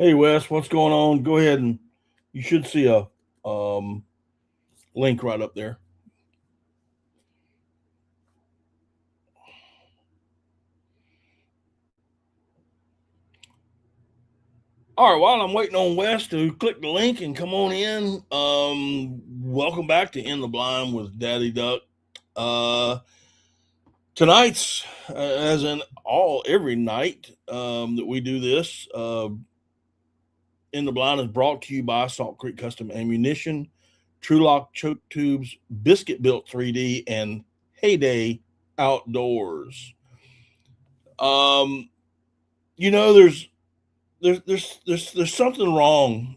Hey Wes, what's going on? Go ahead and you should see a um, link right up there. All right, while I'm waiting on Wes to click the link and come on in, welcome back to In the Blind with Daddy Duck. Uh, tonight's, as in every night that we do this, In the Blind is brought to you by Salt Creek Custom Ammunition, True Lock Choke Tubes, Biscuit Built 3D, and Heyday Outdoors. Um, you know, there's something wrong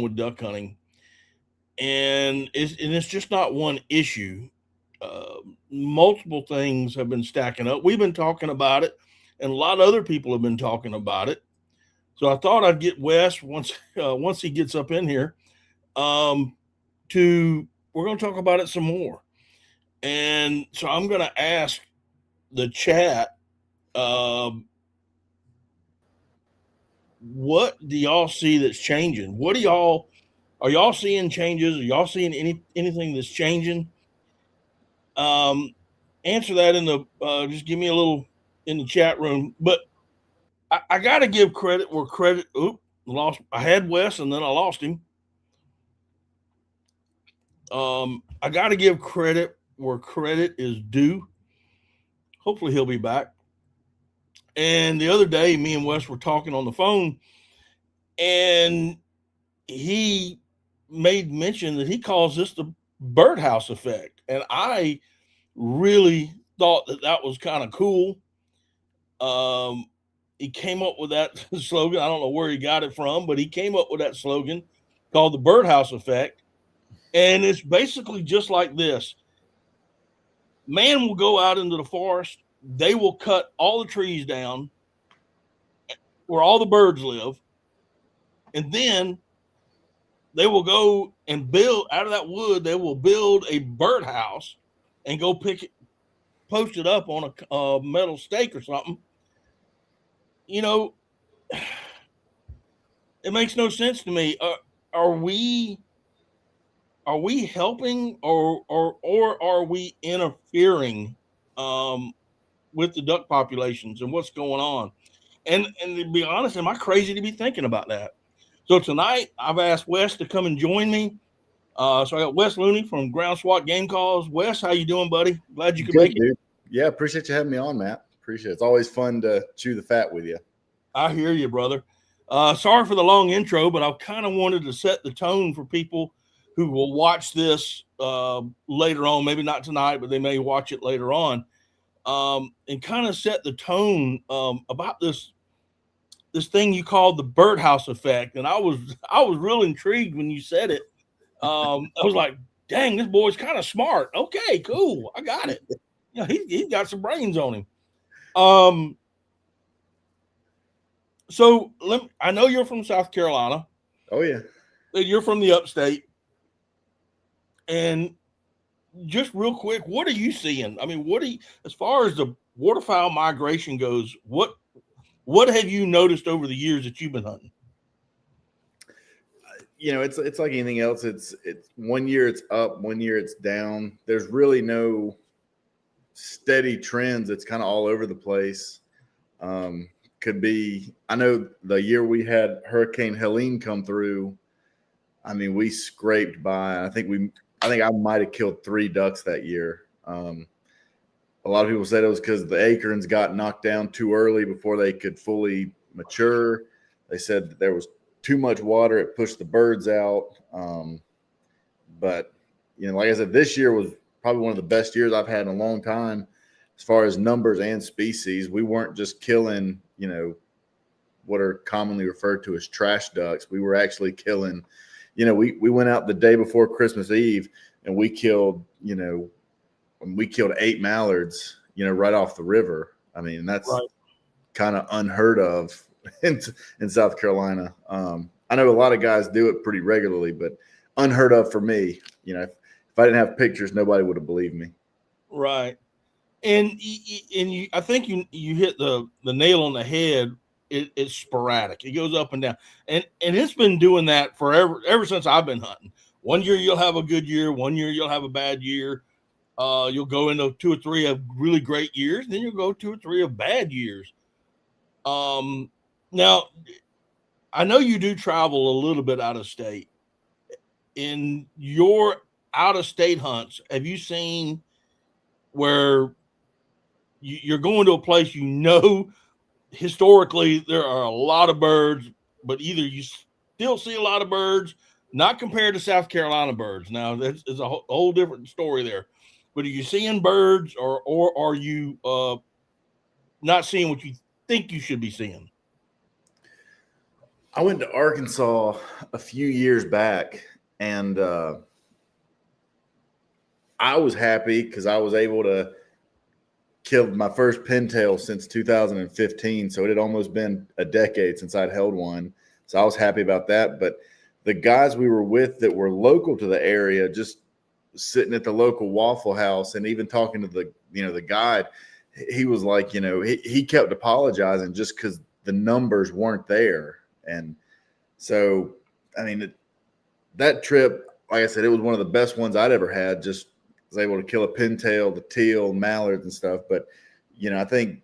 with duck hunting, and it's just not one issue. Multiple things have been stacking up. We've been talking about it, and a lot of other people have been talking about it. So I thought I'd get Wes once he gets up in here. Um, to We're going to talk about it some more, and so I'm going to ask the chat. Um, what do y'all see that's changing? What do y'all Are y'all seeing changes? Are y'all seeing anything that's changing? Um, Answer that in the just give me a little in the chat room. But I got to give credit where credit. Oop, lost. I had Wes and then I lost him. I got to give credit where credit is due. Hopefully he'll be back. And the other day, me and Wes were talking on the phone, and he made mention that he calls this the Birdhouse Effect, and I really thought that was kind of cool. Um, he came up with that slogan. I don't know where he got it from, but he came up with that slogan called the Birdhouse Effect, and it's basically just like this: man will go out into the forest. They will cut all the trees down where all the birds live, and then they will go and build out of that wood. They will build a birdhouse and go post it up on a metal stake or something. You know, it makes no sense to me. Are we helping, or are we interfering um, with the duck populations and what's going on? And to be honest, am I crazy to be thinking about that? So tonight I've asked Wes to come and join me. So I got Wes Looney from Ground SWAT Game Calls. Wes, how you doing, buddy? Glad you could Good, make it. dude. Yeah, appreciate you having me on, Matt. Appreciate it. It's always fun to chew the fat with you. I hear you, brother. Sorry for the long intro, but I kind of wanted to set the tone for people who will watch this later on. Maybe not tonight, but they may watch it later on, and kind of set the tone about this thing you called the Birdhouse Effect. And I was real intrigued when you said it. I was like, dang, this boy's kind of smart. Okay, cool. I got it. Yeah, he's got some brains on him. Um, so I know you're from South Carolina. Oh, yeah. You're from the upstate. And just real quick, what are you seeing? I mean, as far as the waterfowl migration goes, what have you noticed over the years that you've been hunting? It's like anything else. It's 1 year it's up, 1 year it's down. There's really no steady trends. It's kind of all over the place. Could be. I know the year we had Hurricane Helene come through, I mean, we scraped by. I think I might have killed 3 ducks that year. A lot of people said it was because the acorns got knocked down too early before they could fully mature. They said that there was too much water. It pushed the birds out. But, like I said, this year was probably one of the best years I've had in a long time as far as numbers and species. We weren't just killing, what are commonly referred to as trash ducks. We were actually killing, we went out the day before Christmas Eve and we killed 8 mallards, right off the river. I mean, that's right. Kind of unheard of in South Carolina. I know a lot of guys do it pretty regularly, but unheard of for me. If I didn't have pictures, nobody would have believed me. Right. And I think you hit the nail on the head it's sporadic. It goes up and down, and it's been doing that forever, ever since I've been hunting. One year you'll have a good year, one year you'll have a bad year. You'll go into 2 or 3 of really great years, then you'll go 2 or 3 of bad years. Now I know you do travel a little bit out of state. In your out of state hunts, have you seen where you're going to a place, historically there are a lot of birds, but either you still see a lot of birds, not compared to South Carolina birds. Now that's is a whole different story there. But are you seeing birds, or are you not seeing what you think you should be seeing? I went to Arkansas a few years back, and I was happy because I was able to kill my first pintail since 2015. So it had almost been a decade since I'd held one. So I was happy about that. But the guys we were with that were local to the area, just sitting at the local Waffle House and even talking to the guide, he was like, he kept apologizing just because the numbers weren't there. And so, I mean, that trip, like I said, it was one of the best ones I'd ever had. Just was able to kill a pintail, the teal, mallards and stuff. But, I think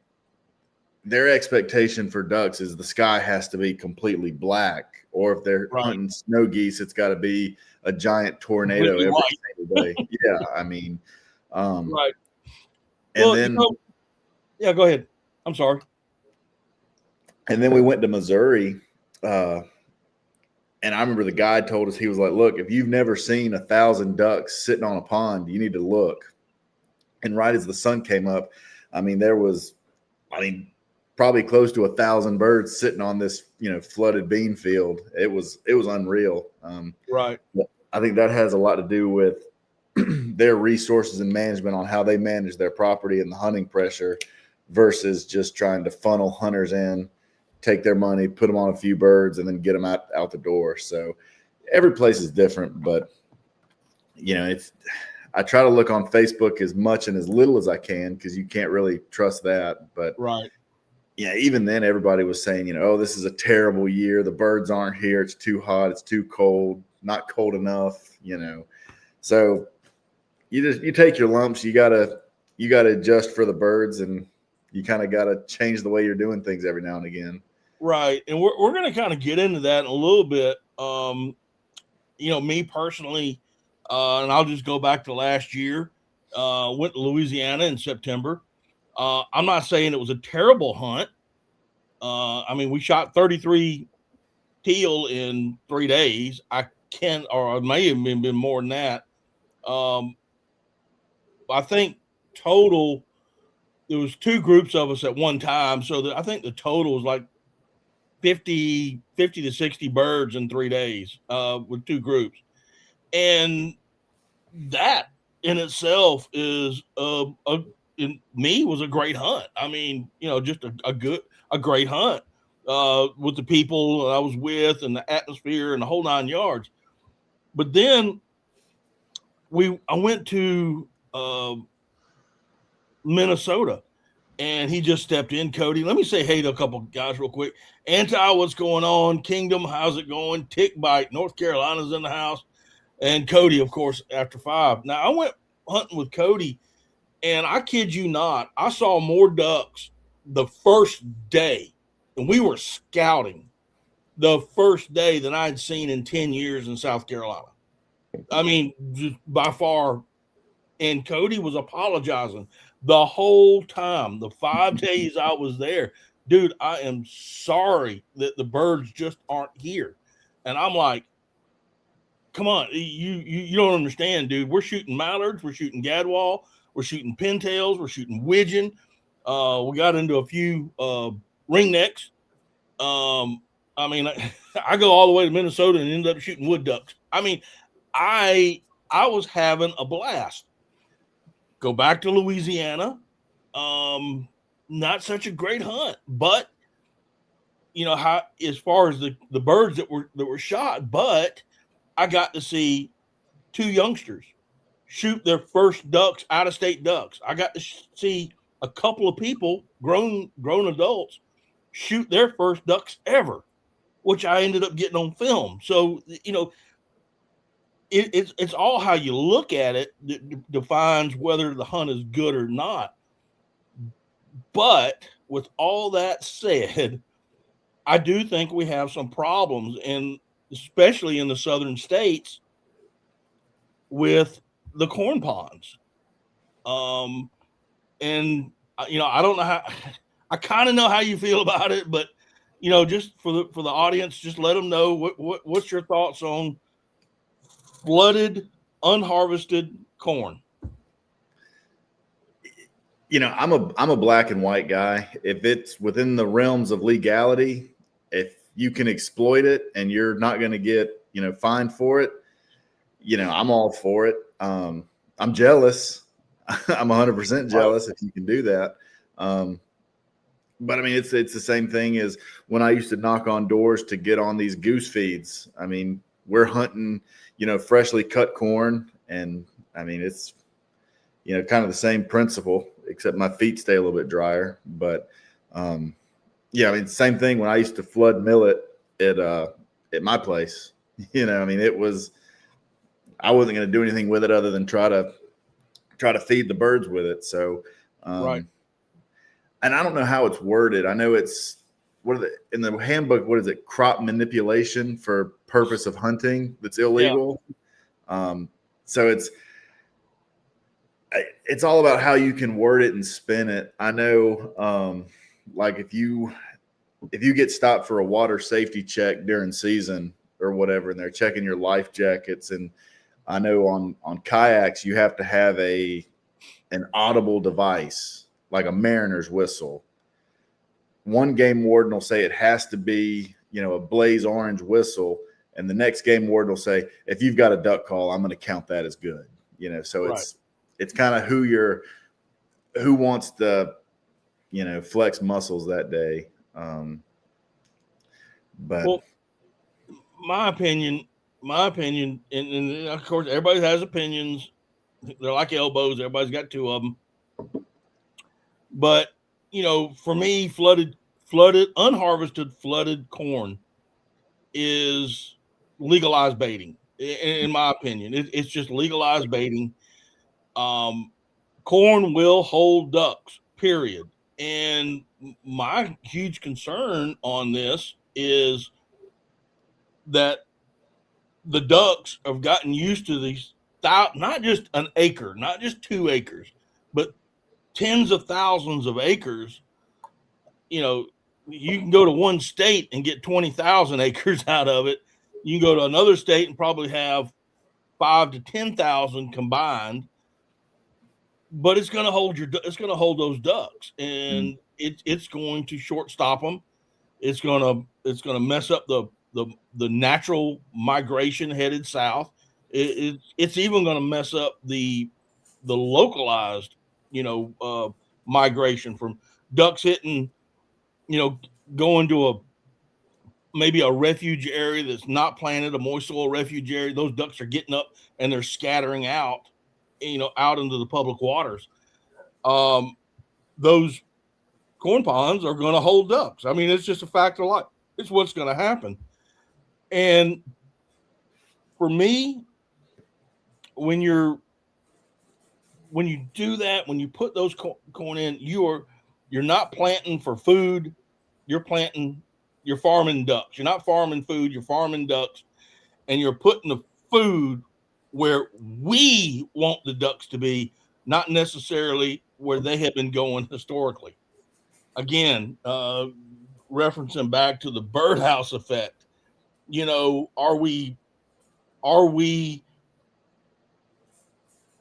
their expectation for ducks is the sky has to be completely black, or if they're hunting snow geese, it's got to be a giant tornado every single day. Yeah, I mean, right. And well, then, yeah, go ahead. I'm sorry. And then we went to Missouri, and I remember the guide told us, he was like, "Look, if you've never seen 1,000 ducks sitting on a pond, you need to look." And right as the sun came up, there was, probably close to 1,000 birds sitting on this, flooded bean field. It was unreal. Right. I think that has a lot to do with their resources and management on how they manage their property and the hunting pressure versus just trying to funnel hunters in, take their money, put them on a few birds, and then get them out the door. So every place is different, but I try to look on Facebook as much and as little as I can, because you can't really trust that. But right. Yeah, even then everybody was saying, oh, this is a terrible year. The birds aren't here. It's too hot. It's too cold, not cold enough, So you take your lumps. You gotta adjust for the birds, and you kind of got to change the way you're doing things every now and again. Right. And we're going to kind of get into that in a little bit. Me personally, and I'll just go back to last year, went to Louisiana in September. I'm not saying it was a terrible hunt. We shot 33 teal in 3 days. Or it may have been more than that. I think total, there was 2 groups of us at one time. So I think the total was like 50 to 60 birds in 3 days with 2 groups. And that in itself is in me was a great hunt. Just a great hunt with the people I was with and the atmosphere and the whole 9 yards. But then I went to Minnesota, and he just stepped in. Cody, let me say hey to a couple guys real quick. Anti, what's going on? Kingdom, how's it going? Tick Bite, North Carolina's in the house. And Cody, of course, after 5. Now, I went hunting with Cody, and I kid you not, I saw more ducks the first day, and we were scouting the first day, than I'd seen in 10 years in South Carolina. Just by far. And Cody was apologizing the whole time, the 5 days I was there. Dude, I am sorry that the birds just aren't here. And I'm like, come on, you don't understand, dude. We're shooting mallards, we're shooting gadwall, we're shooting pintails, we're shooting widgeon. We got into a few ringnecks. I go all the way to Minnesota and end up shooting wood ducks. I was having a blast. Go back to Louisiana. Not such a great hunt, but how as far as the birds that were shot, but I got to see 2 youngsters shoot their first ducks, out of state ducks. I got to see a couple of people, grown adults, shoot their first ducks ever, which I ended up getting on film. So, it's all how you look at it that defines whether the hunt is good or not. But with all that said, I do think we have some problems, and especially in the southern states, with the corn ponds. And I don't know how. I kind of know how you feel about it, but just for the audience, just let them know what's your thoughts on flooded, unharvested corn. I'm a black and white guy. If it's within the realms of legality, if you can exploit it and you're not going to get fined for it, I'm all for it. I'm jealous. I'm 100% jealous if you can do that. But I mean, it's the same thing as when I used to knock on doors to get on these goose feeds. I mean, we're hunting, freshly cut corn, and I mean, it's kind of the same principle, except my feet stay a little bit drier. But yeah, I mean, same thing when I used to flood millet at my place. I mean, I wasn't going to do anything with it other than try to feed the birds with it. So, right. And I don't know how it's worded. I know it's in the handbook. What is it? Crop manipulation for purpose of hunting that's illegal. Yeah. So it's all about how you can word it and spin it. I know, like if you get stopped for a water safety check during season or whatever, and they're checking your life jackets, and I know on kayaks you have to have an audible device, like a mariner's whistle. One game warden will say it has to be, a blaze orange whistle, and the next game warden will say, if you've got a duck call, I'm going to count that as good. So right. It's kind of who wants to, flex muscles that day. But well, my opinion, and of course everybody has opinions. They're like elbows. Everybody's got two of them. But, for me, unharvested flooded corn is legalized baiting, in my opinion. It's just legalized baiting. Corn will hold ducks, period. And my huge concern on this is that the ducks have gotten used to these, not just an acre, not just 2 acres, but tens of thousands of acres. You can go to one state and get 20,000 acres out of it. You can go to another state and probably have 5,000 to 10,000 combined, but it's going to hold those ducks, and it's going to short stop them. It's going to mess up the natural migration headed south. It's even going to mess up the localized, migration from ducks hitting, going to maybe a refuge area that's not planted, a moist soil refuge area. Those ducks are getting up and they're scattering out, out into the public waters. Those corn ponds are going to hold ducks. I mean, it's just a fact of life. It's what's going to happen. And for me, when you do that, when you put those corn in, you're not planting for food. You're farming ducks. You're not farming food. You're farming ducks, and you're putting the food where we want the ducks to be, not necessarily where they have been going historically. Again, referencing back to the Birdhouse Effect, are we,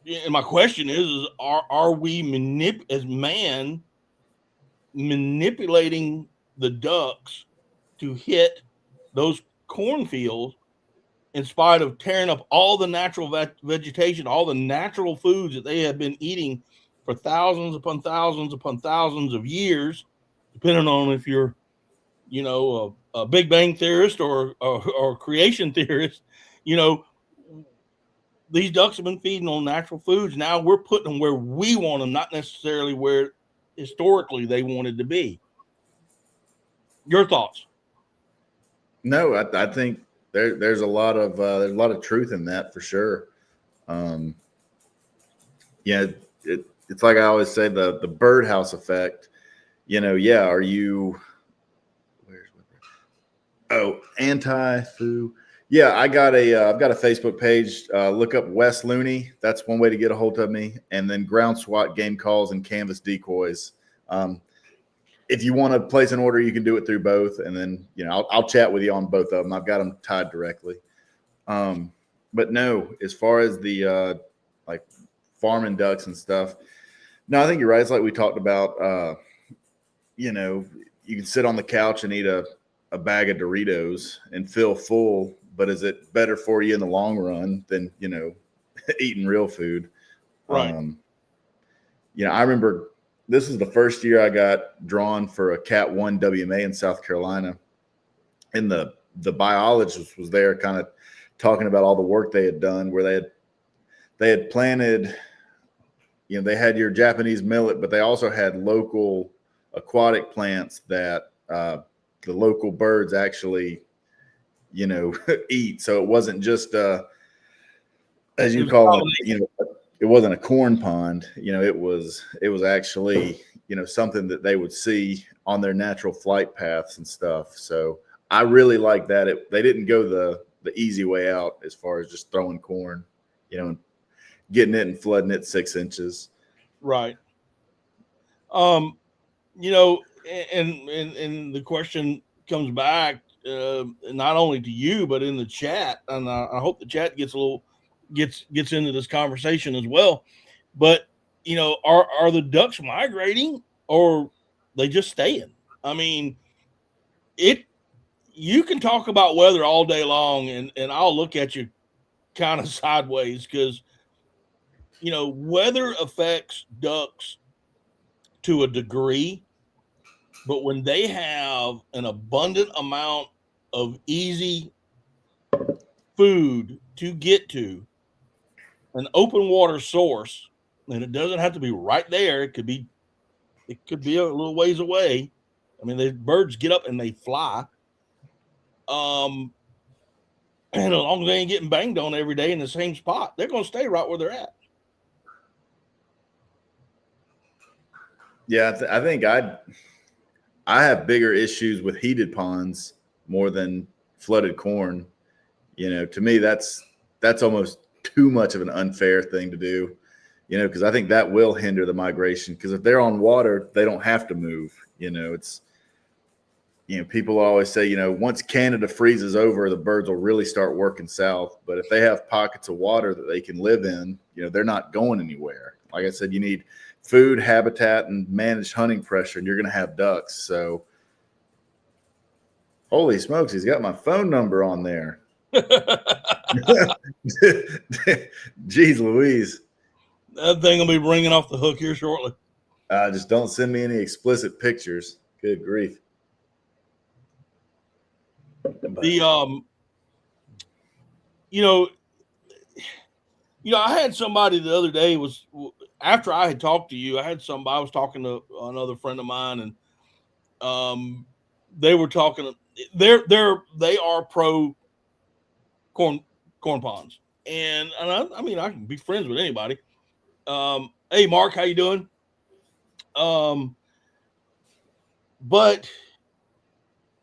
and my question is are we as man manipulating the ducks to hit those cornfields in spite of tearing up all the natural vegetation, all the natural foods that they have been eating for thousands upon thousands upon thousands of years, depending on if you're, a Big Bang theorist or creation theorist. These ducks have been feeding on natural foods. Now we're putting them where we want them, not necessarily where historically they wanted to be. Your thoughts? No, I think there's a lot of truth in that for sure. Um, yeah, it's like I always say, the birdhouse effect. Yeah. Are you? Where's anti-foo? Yeah, I've got a Facebook page. Look up Wes Looney. That's one way to get a hold of me. And then ground swat game calls and canvas decoys. If you want to place an order, you can do it through both, and then I'll chat with you on both of them. I've got them tied directly. But no, as far as the like farming ducks and stuff, no, I think you're right. It's like we talked about. You can sit on the couch and eat a bag of Doritos and feel full, but is it better for you in the long run than eating real food? Right. I remember this is the first year I got drawn for a Cat 1 WMA in South Carolina, and the biologist was there, kind of talking about all the work they had done, where they had planted. They had your Japanese millet, but they also had local aquatic plants that the local birds actually, eat. So it wasn't just as you call it, it wasn't a corn pond. It was actually something that they would see on their natural flight paths and stuff. So I really like that. They didn't go the easy way out as far as just throwing corn, and getting it and flooding it 6 inches. Right. And the question comes back not only to you but in the chat, and I hope the chat gets into this conversation as well. But are the ducks migrating, or they just staying? I mean, you can talk about weather all day long, and I'll look at you kind of sideways, because weather affects ducks to a degree. But when they have an abundant amount of easy food to get to, an open water source, and it doesn't have to be right there. It could be a little ways away. I mean, the birds get up and they fly. And as long as they ain't getting banged on every day in the same spot, they're going to stay right where they're at. Yeah, I think I have bigger issues with heated ponds more than flooded corn. To me, that's almost too much of an unfair thing to do, because I think that will hinder the migration. Because if they're on water, they don't have to move. People always say, once Canada freezes over, the birds will really start working south. But if they have pockets of water that they can live in, they're not going anywhere. Like I said, you need food, habitat, and managed hunting pressure, and you're going to have ducks. So, holy smokes, he's got my phone number on there. Jeez Louise. That thing will be ringing off the hook here shortly. Just don't send me any explicit pictures. Good grief. I had somebody the other day, was after I had talked to you, I was talking to another friend of mine, and they were talking, they are pro corn ponds. And I mean, I can be friends with anybody. Hey Mark, how you doing? But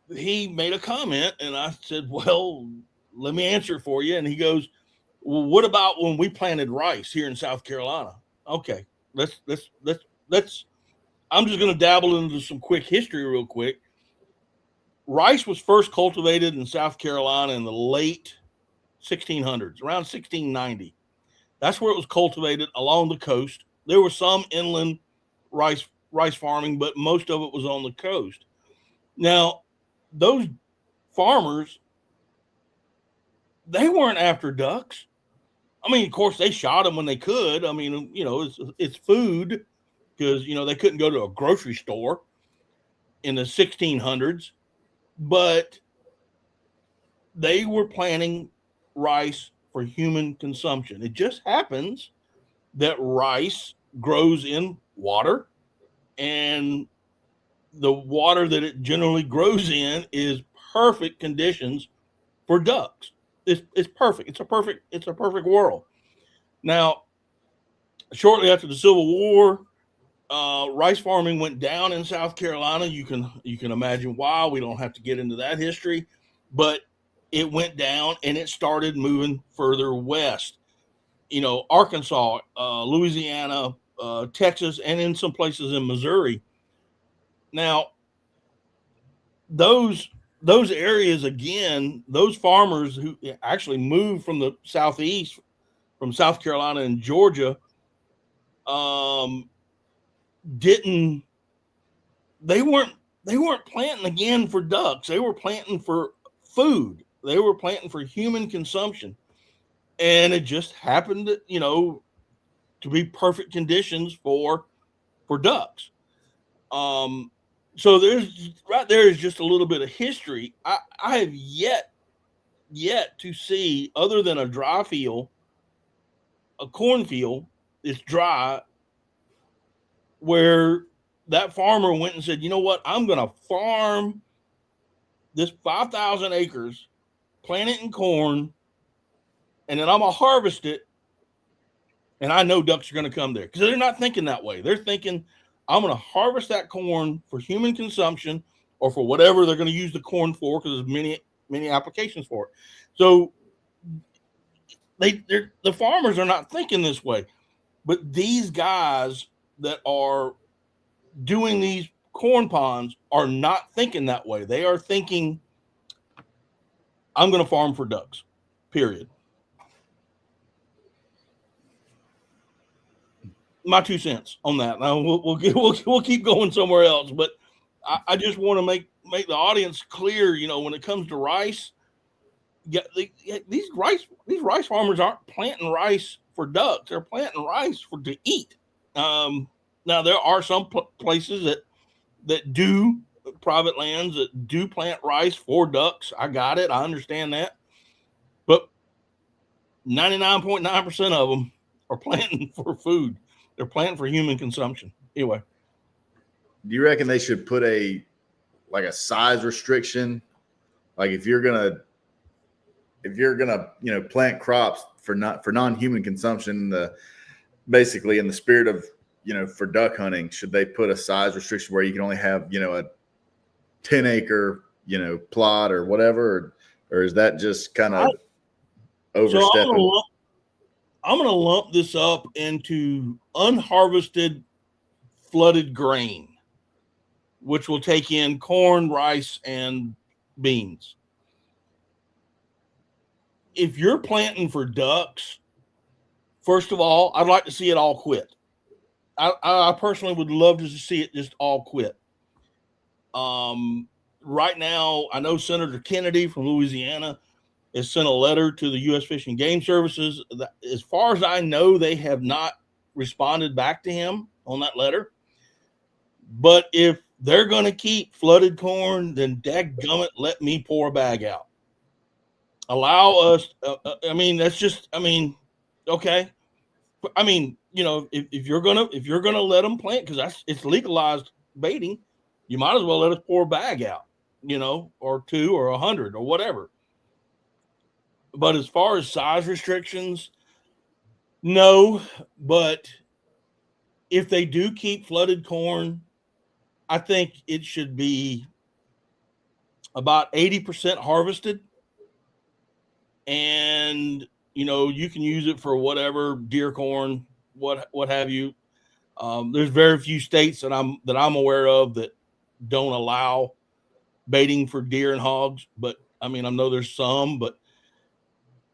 he made a comment, and I said, well, let me answer it for you. And he goes, well, what about when we planted rice here in South Carolina? Okay, let's I'm just going to dabble into some quick history real quick. Rice was first cultivated in South Carolina in the late 1600s, around 1690. That's where it was cultivated, along the coast. There was some inland rice farming, but most of it was on the coast. Now, those farmers, they weren't after ducks. I mean, of course, they shot them when they could. I mean, it's food, because, they couldn't go to a grocery store in the 1600s, but they were planting rice for human consumption. It just happens that rice grows in water, and the water that it generally grows in is perfect conditions for ducks. It's perfect. It's a perfect world. Now, shortly after the Civil War, rice farming went down in South Carolina. You can imagine why. We don't have to get into that history, but it went down and it started moving further west. You know, Arkansas, Louisiana, Texas, and in some places in Missouri. Now, those those areas again, those farmers who actually moved from the southeast, from South Carolina and Georgia, um, didn't they weren't they weren't planting again for ducks. They were planting for food. They were planting for human consumption, and it just happened that, to be perfect conditions for ducks. Um, so there's right there is just a little bit of history. I have yet to see, other than a dry field, a cornfield, it's dry, where that farmer went and said, you know what, I'm going to farm this 5,000 acres, plant it in corn, and then I'm going to harvest it. And I know ducks are going to come there, because they're not thinking that way. They're thinking, I'm going to harvest that corn for human consumption or for whatever they're going to use the corn for, because there's many applications for it. So the farmers are not thinking this way. But these guys that are doing these corn ponds are not thinking that way. They are thinking, I'm going to farm for ducks, period. My 2 cents on that. Now we'll keep going somewhere else, but I just want to make the audience clear. When it comes to rice, these rice farmers aren't planting rice for ducks. They're planting rice to eat. Now there are some places that do, private lands that do plant rice for ducks. I got it. I understand that, but 99.9% of them are planting for food. They're planting for human consumption. Anyway, do you reckon they should put a size restriction? Like if you're gonna plant crops for non-human consumption, basically in the spirit of for duck hunting, should they put a size restriction where you can only have a 10-acre plot or whatever, or is that just kind of overstepping? So I'm going to lump this up into unharvested flooded grain, which will take in corn, rice, and beans. If you're planting for ducks, first of all, I'd like to see it all quit. I personally would love to see it just all quit. Right now, I know Senator Kennedy from Louisiana has sent a letter to the U.S. Fish and Game Services. As far as I know, they have not responded back to him on that letter. But if they're going to keep flooded corn, then dadgummit, let me pour a bag out. Allow us. That's just. Okay. If you're gonna let them plant, because it's legalized baiting, you might as well let us pour a bag out, or 2 or 100 or whatever. But as far as size restrictions, no. But if they do keep flooded corn, I think it should be about 80% harvested. And, you can use it for whatever, deer corn, what have you. There's very few states that I'm aware of that don't allow baiting for deer and hogs. But I know there's some, but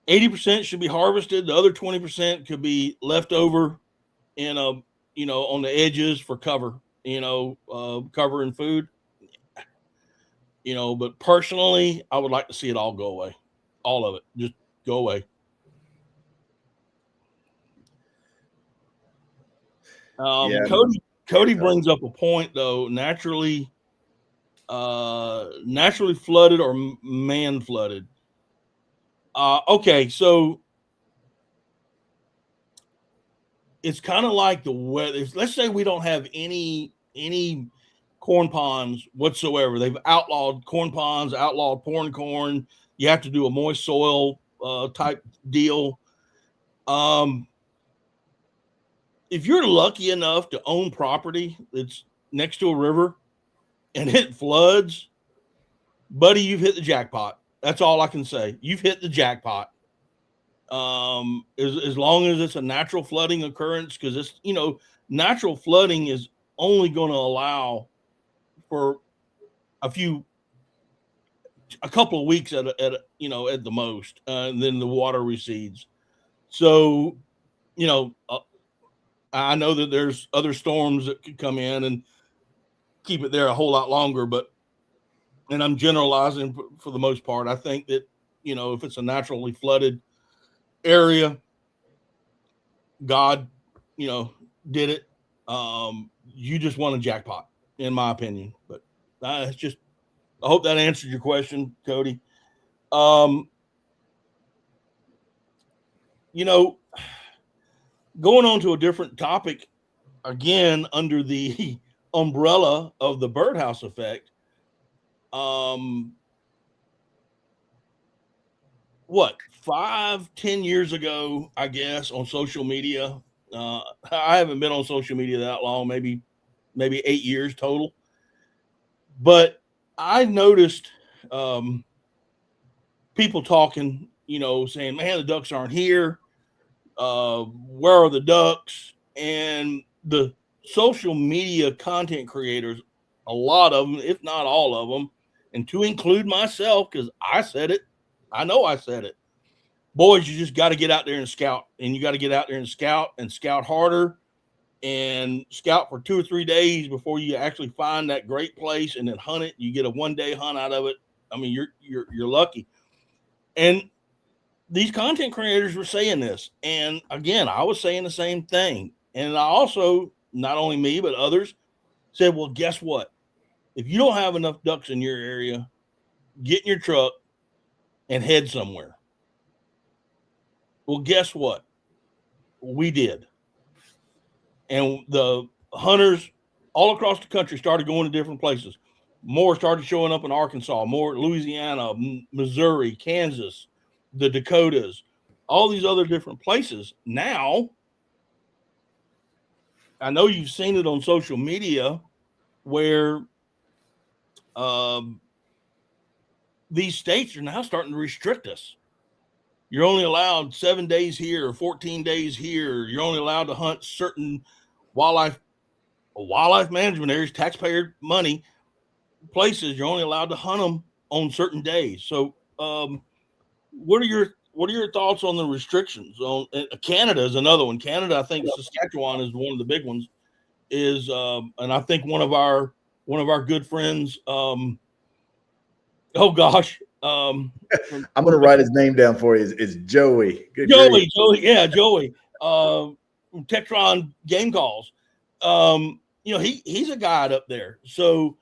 80% should be harvested. The other 20% could be left over in on the edges for cover, cover and food, but personally, I would like to see it all go away. All of it, just go away. Cody brings up a point though. Naturally flooded or man flooded. Okay, so it's kind of like the weather. Let's say we don't have any corn ponds whatsoever. They've outlawed corn ponds, outlawed pouring corn. You have to do a moist soil type deal. If you're lucky enough to own property that's next to a river and it floods, buddy, you've hit the jackpot. That's all I can say. You've hit the jackpot. As long as it's a natural flooding occurrence, because it's, natural flooding is only going to allow for a couple of weeks at the most, and then the water recedes. So, I know that there's other storms that could come in and keep it there a whole lot longer, and I'm generalizing for the most part. I think that, if it's a naturally flooded area, God, did it. You just won a jackpot, in my opinion. But it's just, I hope that answered your question, Cody. Going on to a different topic, again, under the umbrella of the Birdhouse Effect. 5-10 years ago, I guess, on social media. I haven't been on social media that long, maybe 8 years total. But I noticed people talking, saying, man, the ducks aren't here. Where are the ducks? And the social media content creators, a lot of them, if not all of them, and to include myself, because I said it, I know I said it. Boys, you just got to get out there and scout, and you got to get out there and scout harder, and scout for 2 or 3 days before you actually find that great place and then hunt it. You get a 1-day hunt out of it. I mean, you're lucky. And these content creators were saying this. And again, I was saying the same thing. And I also, not only me, but others said, well, guess what? If you don't have enough ducks in your area, get in your truck and head somewhere. Well, guess what? We did. And the hunters all across the country started going to different places. More started showing up in Arkansas, more Louisiana, Missouri, Kansas, the Dakotas, all these other different places. Now, I know you've seen it on social media where these states are now starting to restrict us. You're only allowed 7 days here or 14 days here. You're only allowed to hunt certain wildlife management areas, taxpayer money places. You're only allowed to hunt them on certain days. So, what are your thoughts on the restrictions? On Canada is another one. Canada, I think Saskatchewan is one of the big ones. And I think one of our good friends. Oh gosh, I'm going to write his name down for you. It's Joey. Joey. Yeah, Joey. Textron Game Calls. He's a guide up there. So,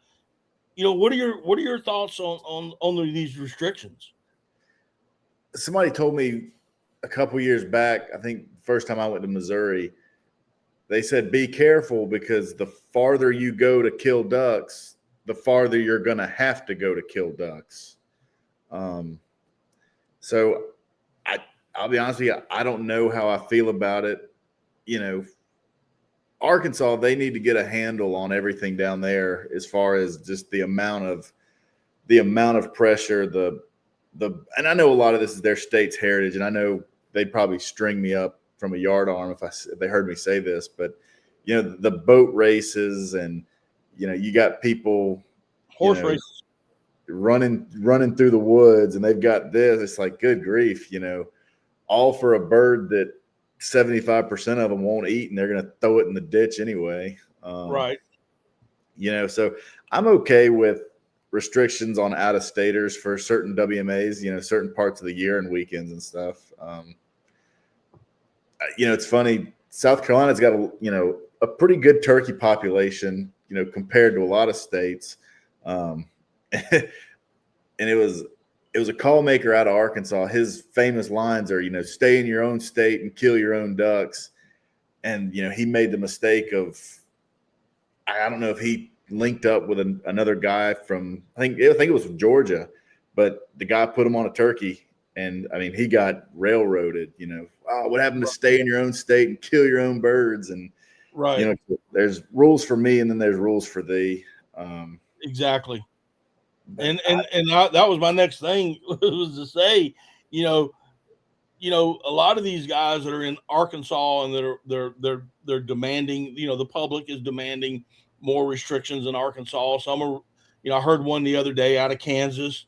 what are your thoughts on these restrictions? Somebody told me a couple years back, I think first time I went to Missouri, they said, be careful because the farther you go to kill ducks, the farther you're going to have to go to kill ducks. So I'll be honest with you, I don't know how I feel about it. Arkansas, they need to get a handle on everything down there as far as just the amount of pressure, and I know a lot of this is their state's heritage, and I know they'd probably string me up from a yard arm if they heard me say this, but the boat races and you got people horse races running through the woods, and they've got this. It's like, good grief, all for a bird that 75% of them won't eat, and they're going to throw it in the ditch anyway. Right. So I'm okay with restrictions on out-of-staters for certain WMAs, certain parts of the year and weekends and stuff. It's funny. South Carolina's got a pretty good turkey population, compared to a lot of states. And it was a call maker out of Arkansas. His famous lines are, stay in your own state and kill your own ducks. And, he made the mistake of, I don't know if he linked up with another guy from I think it was from Georgia, but the guy put him on a turkey, and I mean he got railroaded. What happened to stay in your own state and kill your own birds? And Right. There's rules for me, and then there's rules for thee. Exactly. And that was my next thing was to say, a lot of these guys that are in Arkansas and they're demanding, the public is demanding more restrictions in Arkansas. Some are, I heard one the other day out of Kansas,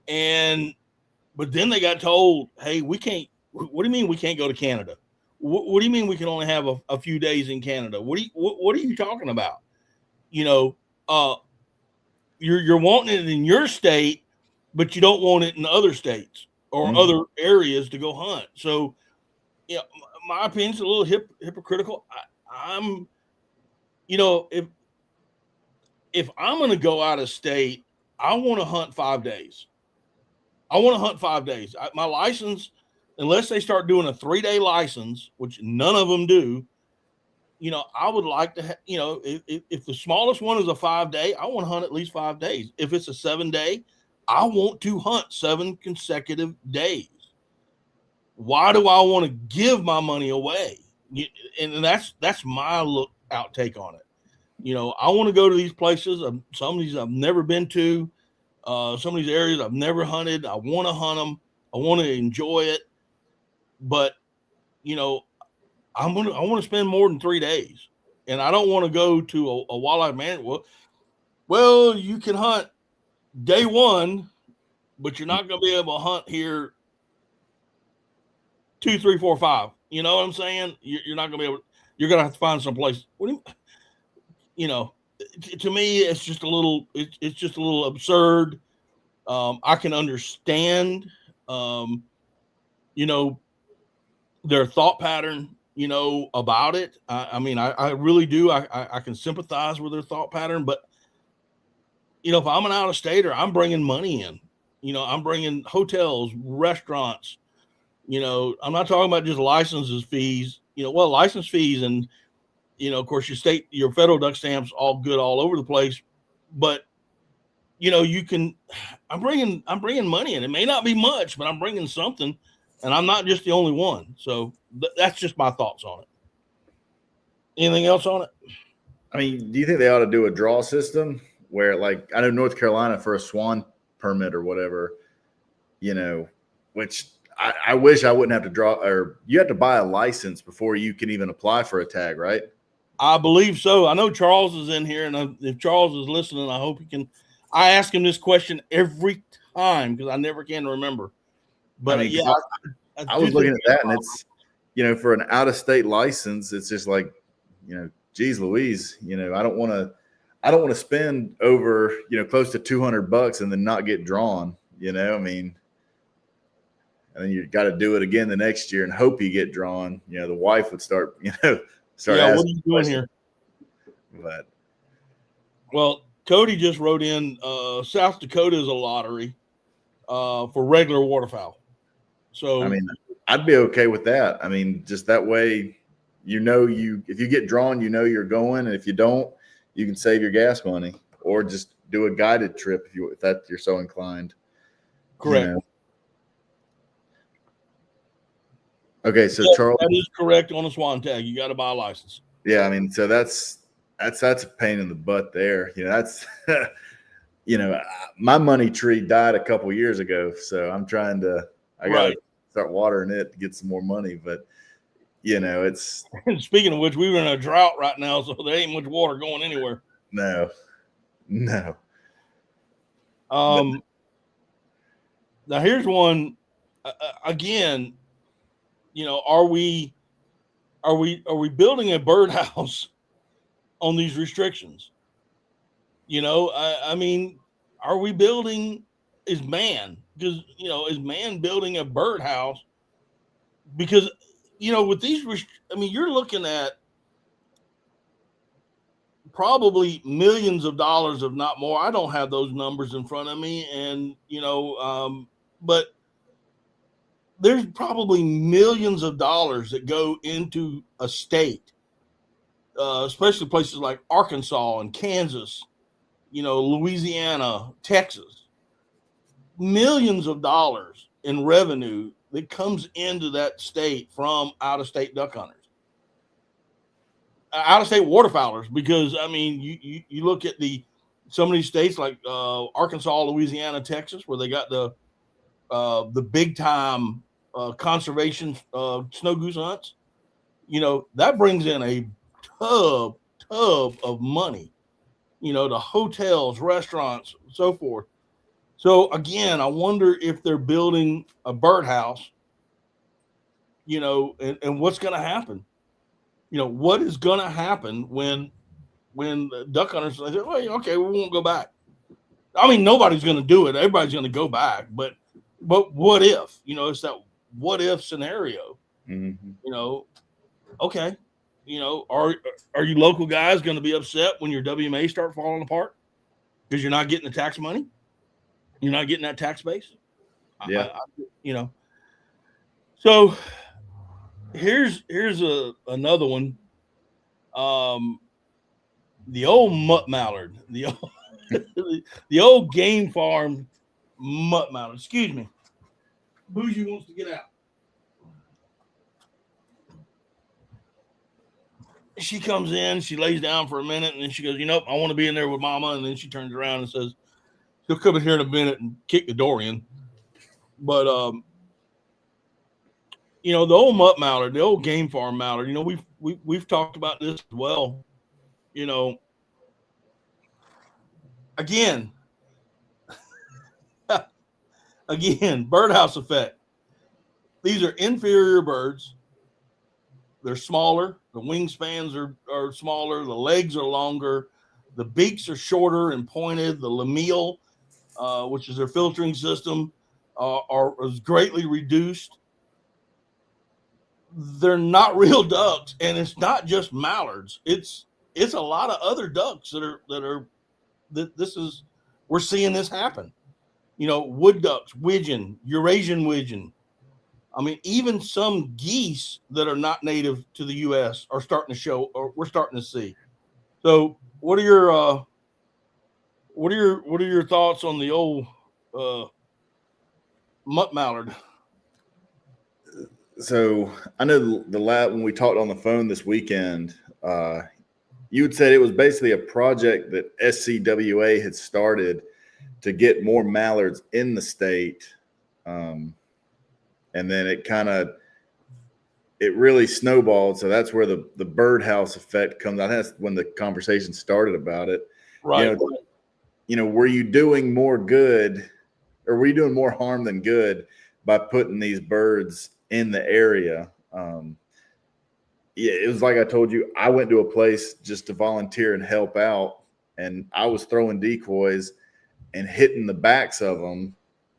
but then they got told, hey, we can't. What do you mean we can't go to Canada? What do you mean we can only have a few days in Canada? What are you talking about? You're wanting it in your state, but you don't want it in other states or other areas to go hunt. So, my opinion's a little hypocritical. I'm, if I'm going to go out of state, I want to hunt 5 days. My license, unless they start doing a 3-day license, which none of them do, I would like to, if the smallest one is a 5-day, I want to hunt at least 5 days. If it's a 7-day, I want to hunt 7 consecutive days. Why do I want to give my money away? And that's my outtake on it. I want to go to these places. Some of these I've never been to. Some of these areas I've never hunted. I want to hunt them. I want to enjoy it. But, I want to spend more than 3 days, and I don't want to go to a wildlife management. Well, you can hunt day 1, but you're not going to be able to hunt here 2, 3, 4, 5. You know what I'm saying? You're not going to be able. You're going to have to find some place. To me, it's just a little. It's just a little absurd. I can understand, their thought pattern. About it. I really do. I can sympathize with their thought pattern, but if I'm an out-of-stater, I'm bringing money in. I'm bringing hotels, restaurants. I'm not talking about just licenses fees. License fees, and of course, your federal duck stamps, all good all over the place. But I'm bringing money in. It may not be much, but I'm bringing something. And I'm not just the only one. So that's just my thoughts on it. Anything else on it? I mean, do you think they ought to do a draw system where, like, I know North Carolina for a swan permit or whatever, which I wish I wouldn't have to draw, or you have to buy a license before you can even apply for a tag, right? I believe so. I know Charles is in here, and if Charles is listening, I hope he can. I ask him this question every time because I never can remember. But I was looking at that, and it's, for an out-of-state license, it's just like, geez Louise, I don't want to spend over, close to $200 and then not get drawn, and then you got to do it again the next year and hope you get drawn. The wife would start what are you doing here? But Cody just wrote in, South Dakota is a lottery for regular waterfowl. So I'd be okay with that. Just that way, if you get drawn, you're going, and if you don't, you can save your gas money, or just do a guided trip if you're so inclined. Correct. Okay, so Charles, that is correct on a swan tag. You got to buy a license. Yeah, so that's a pain in the butt there. That's my money tree died a couple years ago, so I'm trying to. I got to start watering it to get some more money, but it's. Speaking of which, we're in a drought right now, so there ain't much water going anywhere. No. Now here's one. Again, are we building a birdhouse on these restrictions? Are we building? Is man building a birdhouse? Because with these, you're looking at probably millions of dollars, if not more. I don't have those numbers in front of me, and but there's probably millions of dollars that go into a state, especially places like Arkansas and Kansas, Louisiana, Texas, millions of dollars in revenue that comes into that state from out-of-state duck hunters, out-of-state waterfowlers. Because I mean, you look at some of these states like Arkansas, Louisiana, Texas, where they got the big time conservation snow goose hunts. That brings in a tub of money. The hotels, restaurants, so forth. So again, I wonder if they're building a birdhouse, and what's going to happen. What is going to happen when the duck hunters say, well, okay, we won't go back. I mean, nobody's going to do it. Everybody's going to go back. But what if? It's that what if scenario. Okay. Are you local guys going to be upset when your WMA start falling apart because you're not getting the tax money? You're not getting that tax base. Yeah. So here's another one. The old mutt mallard, the old game farm mutt mallard. Excuse me. Bougie wants to get out. She comes in, she lays down for a minute, and then she goes, I want to be in there with mama. And then she turns around and says, she'll come in here in a minute and kick the door in. But, the old mutt mallard, the old game farm mallard, we've talked about this as well. Again, Birdhouse Effect. These are inferior birds. They're smaller. The wingspans are smaller. The legs are longer. The beaks are shorter and pointed. The lamelle, which is their filtering system, is greatly reduced. They're not real ducks, and it's not just mallards. It's a lot of other ducks we're seeing this happen. Wood ducks, widgeon, Eurasian widgeon. I mean, even some geese that are not native to the U.S. are starting to show, or we're starting to see. So, what are your thoughts on the old mutt mallard? So, I know the lab when we talked on the phone this weekend, you had said it was basically a project that SCWA had started to get more mallards in the state. And then it really snowballed. So that's where the Birdhouse Effect comes. I think that's when the conversation started about it. Right. Were you doing more good, or were you doing more harm than good by putting these birds in the area? It was like I told you, I went to a place just to volunteer and help out, and I was throwing decoys and hitting the backs of them.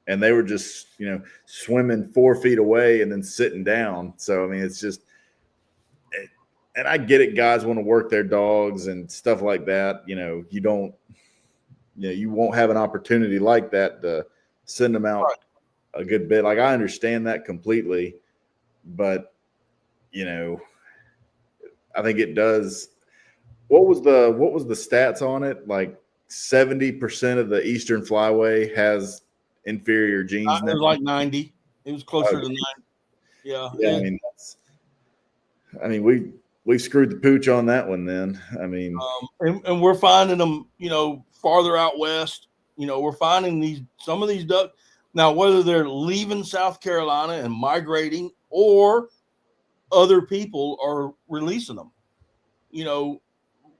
And they were just, swimming 4 feet away and then sitting down. So, I mean, it's just, and I get it. Guys want to work their dogs and stuff like that. You won't have an opportunity like that to send them out a good bit. Like, I understand that completely, but, I think it does. What was the stats on it? Like 70% of the Eastern Flyway has inferior genes. It was like 90. It was closer to 90. Yeah. I mean, we screwed the pooch on that one then. I mean, and we're finding them, farther out west. We're finding some of these ducks now, whether they're leaving South Carolina and migrating or other people are releasing them.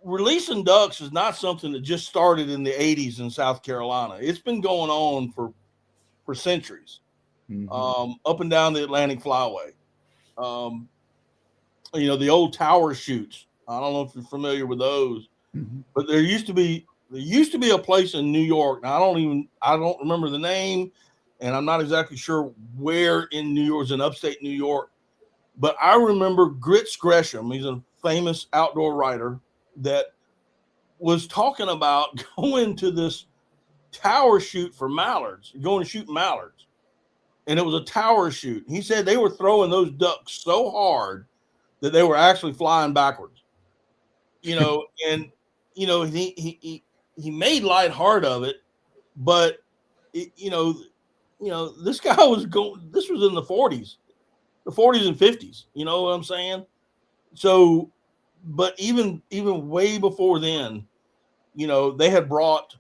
Releasing ducks is not something that just started in the 80s in South Carolina. It's been going on for centuries, up and down the Atlantic Flyway. The old tower chutes. I don't know if you're familiar with those, but there used to be a place in New York. Now I don't remember the name, and I'm not exactly sure where in New York. It's in upstate New York, but I remember Grits Gresham. He's a famous outdoor writer that was talking about going to this tower shoot for mallards, going to shoot mallards. And it was a tower shoot. He said they were throwing those ducks so hard that they were actually flying backwards. And he made lighthearted of it, but this guy was going. This was in the 40s and 50s. You know what I'm saying? So, but even way before then, they had brought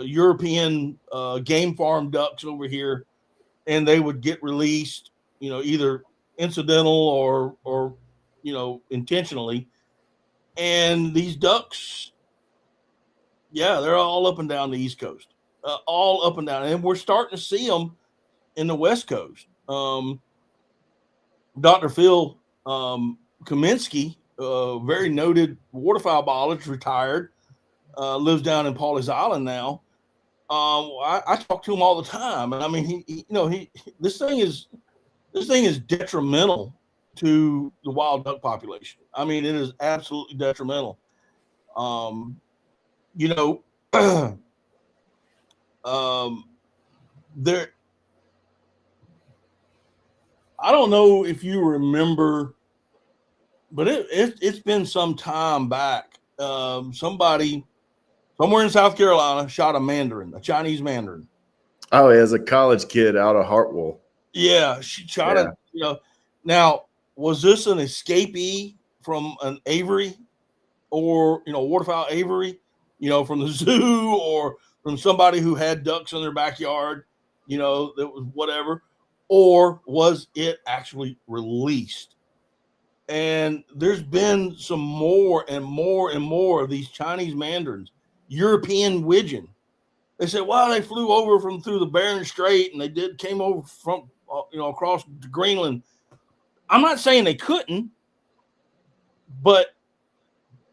European game farm ducks over here, and they would get released, either incidental or intentionally. And these ducks, yeah, they're all up and down the East Coast, all up and down, and we're starting to see them in the West Coast. Dr. Phil Kaminsky, very noted waterfowl biologist, retired, lives down in Pawleys Island now. I talk to him all the time, and I mean, this thing is detrimental to the wild duck population. I mean, it is absolutely detrimental. There. I don't know if you remember, but it's been some time back. Somebody somewhere in South Carolina shot a Chinese mandarin. Oh, as a college kid out of Hartwell. Yeah, she shot it. Now, was this an escapee from an aviary or, waterfowl aviary, from the zoo or from somebody who had ducks in their backyard, that was whatever, or was it actually released? And there's been some more and more and more of these Chinese mandarins, European widgeon. They said, well, they flew over through the Bering Strait, and they came over from, across to Greenland. I'm not saying they couldn't, but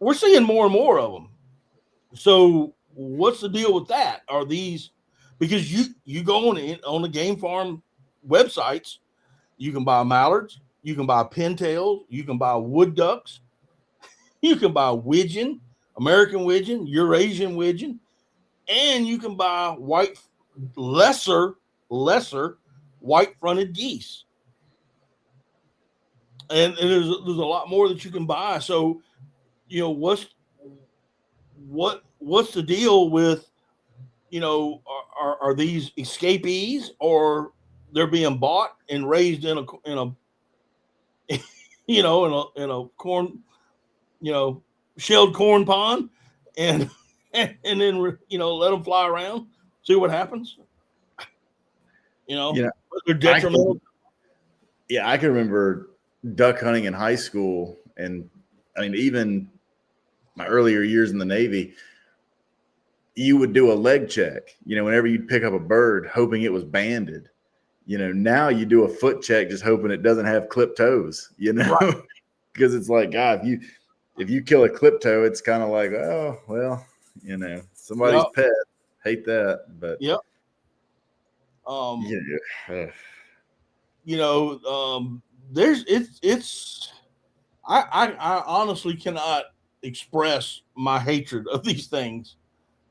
we're seeing more and more of them. So what's the deal with that? Are these, because you go on the game farm websites, you can buy mallards, you can buy pintails, you can buy wood ducks, you can buy widgeon, American widgeon, Eurasian widgeon, and you can buy lesser white-fronted geese. And there's a lot more that you can buy. So, what's the deal with, are these escapees, or they're being bought and raised in a corn, shelled corn pond, and then let them fly around, see what happens. They're detrimental. I can remember duck hunting in high school, and I mean, even my earlier years in the Navy, you would do a leg check, whenever you'd pick up a bird, hoping it was banded. Now you do a foot check, just hoping it doesn't have clipped toes, Right. Because it's like, God, if you kill a clipped toe, it's kind of like, oh, well, somebody's pet. Hate that, but yep. I honestly cannot express my hatred of these things,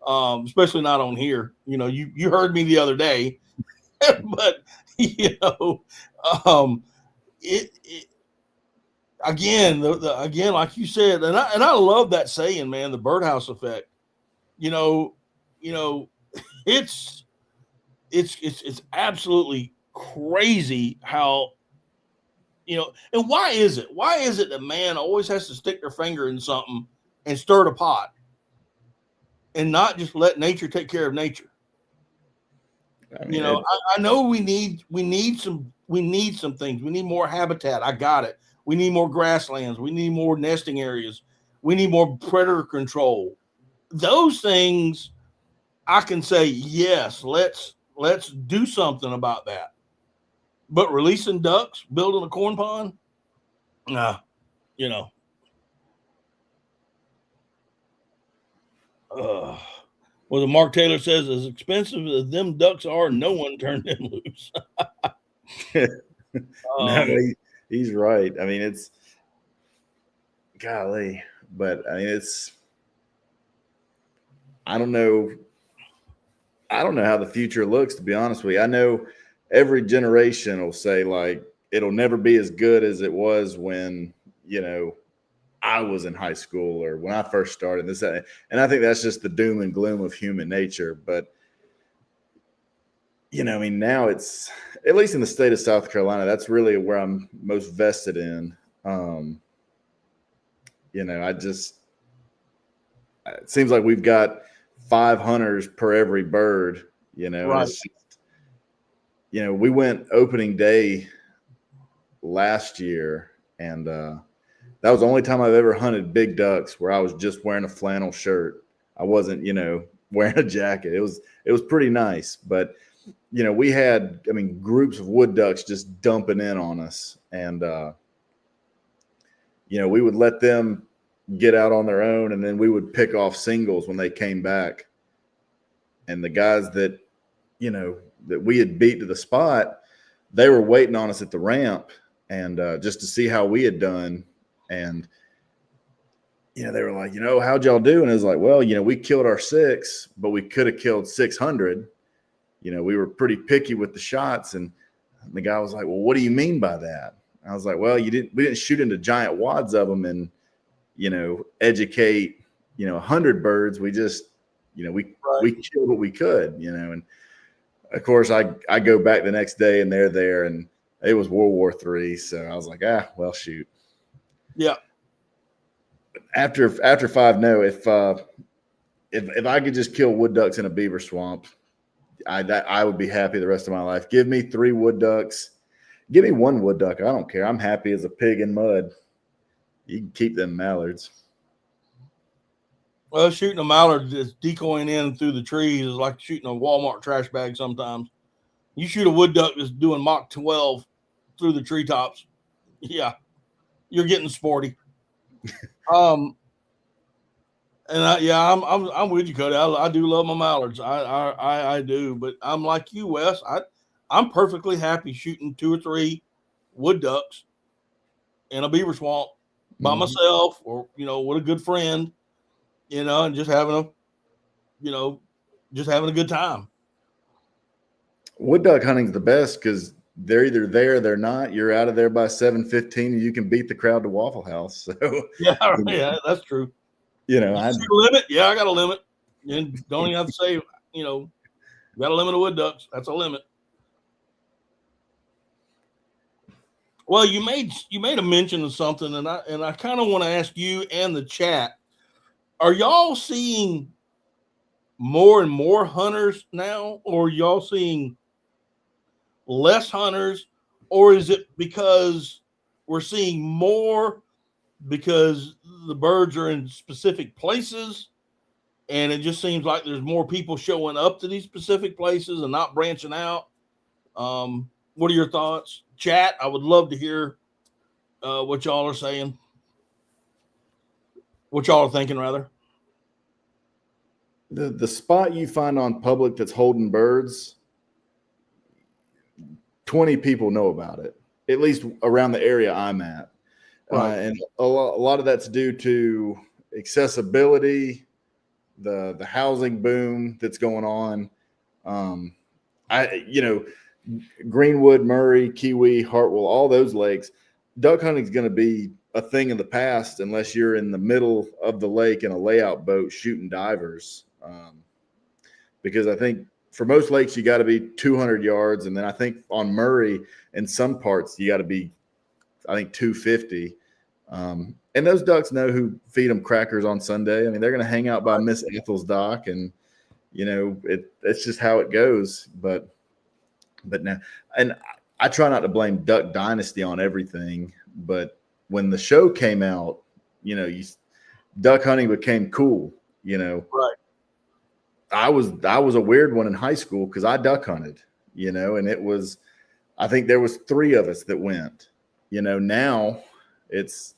especially not on here. You heard me the other day, but again, again, like you said, and I love that saying, man, the Birdhouse Effect. It's absolutely crazy how, and why is it that man always has to stick their finger in something and stir the pot and not just let nature take care of nature? I mean, I know we need some things. We need more habitat. I got it. We need more grasslands. We need more nesting areas. We need more predator control. Those things I can say, yes, let's do something about that. But releasing ducks, building a corn pond, nah, well, Mark Taylor says, as expensive as them ducks are, no one turned them loose. No, he's right. I mean, it's golly, but I mean, I don't know how the future looks, to be honest with you. I know every generation will say, like, it'll never be as good as it was when, I was in high school or when I first started this. And I think that's just the doom and gloom of human nature. But, I mean, now it's, at least in the state of South Carolina, that's really where I'm most vested in. It seems like we've got 5 hunters per every bird, and it's just, we went opening day last year, and that was the only time I've ever hunted big ducks where I was just wearing a flannel shirt. I wasn't, wearing a jacket. It was pretty nice, but we had, groups of wood ducks just dumping in on us, and we would let them get out on their own, and then we would pick off singles when they came back. And the guys that, that we had beat to the spot, they were waiting on us at the ramp, and just to see how we had done. And, they were like, how'd y'all do? And it was like, well, we killed our 6, but we could have killed 600. We were pretty picky with the shots. And the guy was like, well, what do you mean by that? I was like, well, we didn't shoot into giant wads of them and, educate, 100 birds. We just, we killed what we could, and of course I go back the next day and they're there, and it was World War III. So I was like, well, shoot. Yeah. After 5, no, if I could just kill wood ducks in a beaver swamp, I would be happy the rest of my life. Give me 3 wood ducks. Give me 1 wood duck. I don't care. I'm happy as a pig in mud. You can keep them mallards. Well, shooting a mallard just decoying in through the trees is like shooting a Walmart trash bag sometimes. You shoot a wood duck that's doing Mach 12 through the treetops. Yeah, you're getting sporty. I'm with you, Cody. I do love my mallards. I do, but I'm like you, Wes. I'm perfectly happy shooting 2 or 3 wood ducks in a beaver swamp by myself, or with a good friend, and just having a good time. Wood duck hunting's the best because they're either there, they're not. You're out of there by 7:15, and you can beat the crowd to Waffle House. So yeah, that's true. I limit. Yeah, I got a limit, and don't even have to say, got a limit of wood ducks. That's a limit. Well, you made a mention of something, and I kind of want to ask you and the chat: are y'all seeing more and more hunters now, or y'all seeing less hunters, or is it because we're seeing more because the birds are in specific places, and it just seems like there's more people showing up to these specific places and not branching out? What are your thoughts, chat? I would love to hear what y'all are saying, what y'all are thinking, rather. The spot you find on public that's holding birds, 20 people know about it, at least around the area I'm at. Right. And a lot of that's due to accessibility, the housing boom that's going on. Greenwood, Murray, Kiwi, Hartwell, all those lakes, duck hunting is going to be a thing of the past unless you're in the middle of the lake in a layout boat shooting divers. Because I think for most lakes, you got to be 200 yards. And then I think on Murray, in some parts, you got to be, 250. And those ducks know who feed them crackers on Sunday. I mean, they're going to hang out by Miss Ethel's dock, and, it's just how it goes. But now, and I try not to blame Duck Dynasty on everything, but when the show came out, duck hunting became cool, Right. I was a weird one in high school because I duck hunted, and it was, I think there was 3 of us that went, now it's,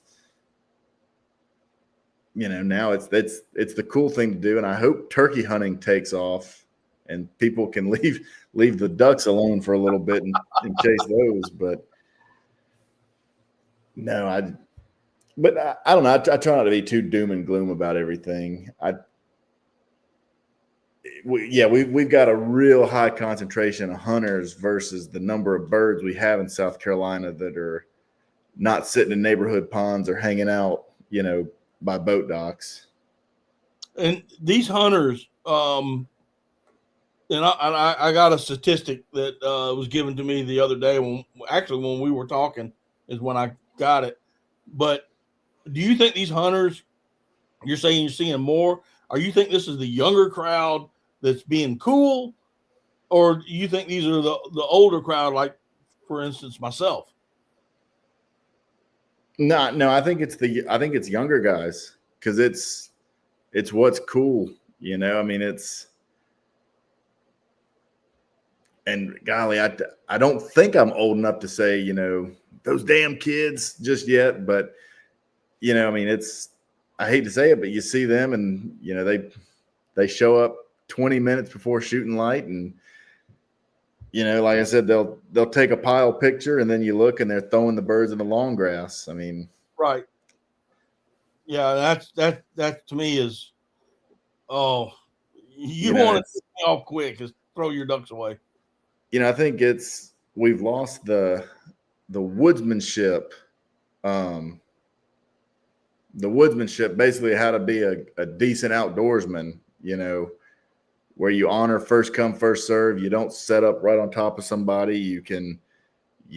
now it's the cool thing to do. And I hope turkey hunting takes off and people can leave the ducks alone for a little bit and chase those. But no, I don't know. I try not to be too doom and gloom about everything. We've got a real high concentration of hunters versus the number of birds we have in South Carolina that are not sitting in neighborhood ponds or hanging out, by boat docks. And these hunters, and I got a statistic that was given to me the other day when we were talking is when I got it. But do you think these hunters, you're saying you're seeing more? Are you think this is the younger crowd that's being cool, or do you think these are the older crowd, like for instance myself? No, I think it's younger guys because it's what's cool, I mean, and golly, I don't think I'm old enough to say, those damn kids just yet, but I mean, I hate to say it, but you see them and they show up 20 minutes before shooting light, and like I said, they'll take a pile picture, and then you look and they're throwing the birds in the long grass. I mean, right. Yeah, that to me is, oh, you want to take me off quick, just throw your ducks away. I think we've lost the woodsmanship. The woodsmanship, basically how to be a decent outdoorsman, where you honor first come, first serve. You don't set up right on top of somebody. You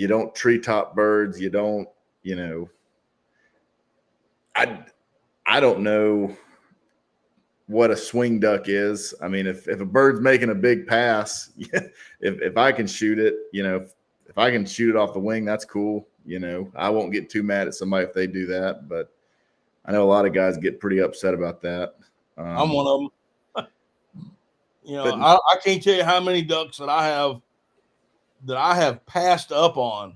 don't treetop birds. You don't, I don't know what a swing duck is. I mean, if a bird's making a big pass, if I can shoot it, if I can shoot it off the wing, that's cool. I won't get too mad at somebody if they do that, but I know a lot of guys get pretty upset about that. I'm one of them. I can't tell you how many ducks that I have passed up on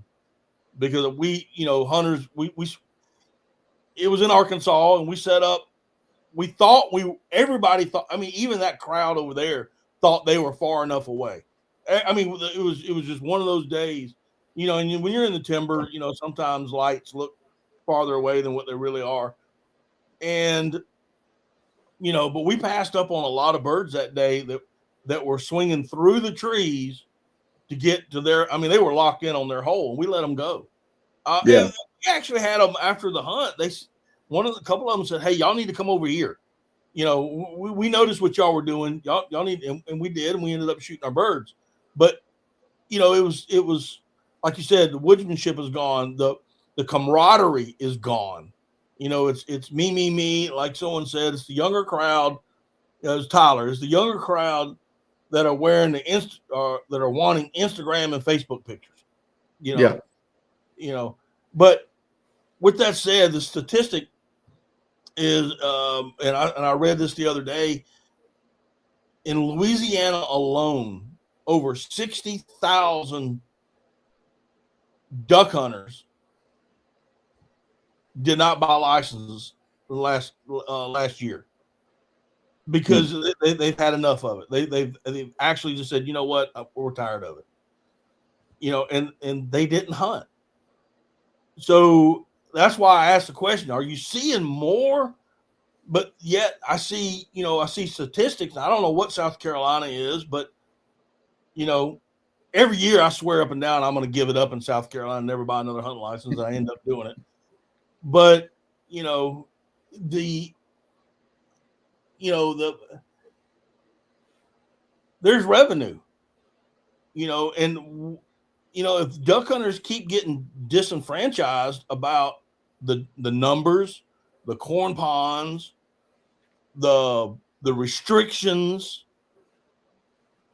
because hunters, it was in Arkansas and we set up. Everybody thought, I mean, even that crowd over there thought they were far enough away. I mean, it was just one of those days, and when you're in the timber, sometimes lights look farther away than what they really are. And, but we passed up on a lot of birds that day that were swinging through the trees to get to their, I mean, they were locked in on their hole and we let them go. Yeah. And we actually had them after the hunt. A couple of them said, "Hey, y'all need to come over here. We noticed what y'all were doing. Y'all need," and we did, and we ended up shooting our birds. But it was like you said, the woodsmanship is gone. The camaraderie is gone. It's me. Like someone said, it's the younger crowd. It's Tyler. It's the younger crowd that are wearing that are wanting Instagram and Facebook pictures. Yeah. But with that said, the statistic is, and I read this the other day, in Louisiana alone, over 60,000 duck hunters did not buy licenses last year because they've had enough of it. They've actually just said, you know what, we're tired of it. And they didn't hunt. So that's why I asked the question: are you seeing more? But yet I see statistics. I don't know what South Carolina is, but every year I swear up and down I'm going to give it up in South Carolina and never buy another hunting license. I end up doing it. But there's revenue, and if duck hunters keep getting disenfranchised about the numbers, the corn ponds, the restrictions,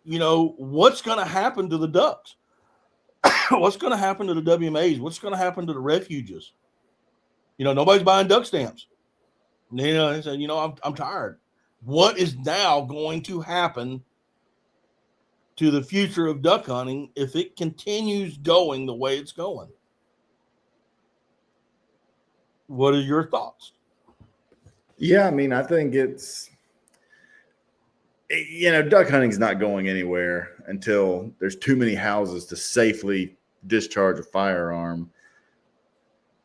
what's going to happen to the ducks? What's going to happen to the WMAs? What's going to happen to the refuges? Nobody's buying duck stamps. They said, I'm tired. What is now going to happen to the future of duck hunting if it continues going the way it's going? What are your thoughts? Yeah, I mean, I think duck hunting's not going anywhere until there's too many houses to safely discharge a firearm.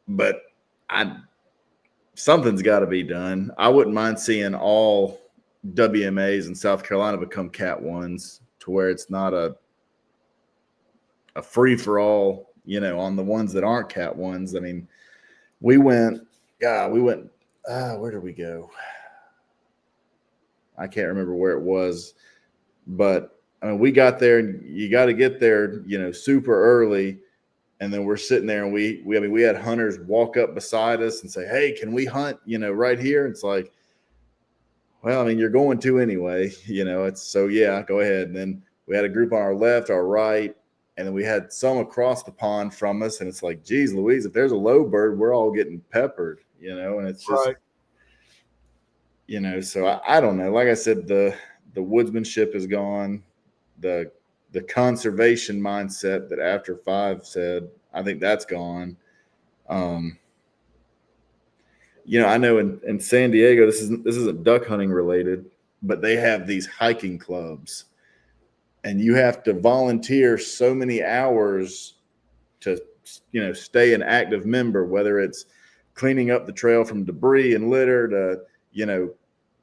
But something's got to be done. I wouldn't mind seeing all WMAs in South Carolina become Cat 1s to where it's not a free for all, on the ones that aren't Cat 1s. I mean, we went where did we go? I can't remember where it was, but I mean, we got there, and you got to get there, super early. And then we're sitting there, and we had hunters walk up beside us and say, "Hey, can we hunt, right here?" It's like, well, I mean, you're going to anyway, it's so, yeah, go ahead. And then we had a group on our left, our right, and then we had some across the pond from us. And it's like, geez, Louise, if there's a low bird, we're all getting peppered, and it's just, Right. So I don't know. Like I said, the woodsmanship is gone. The conservation mindset that After 5 said, I think that's gone. I know in San Diego, this isn't duck hunting related, but they have these hiking clubs, and you have to volunteer so many hours to, stay an active member, whether it's cleaning up the trail from debris and litter to,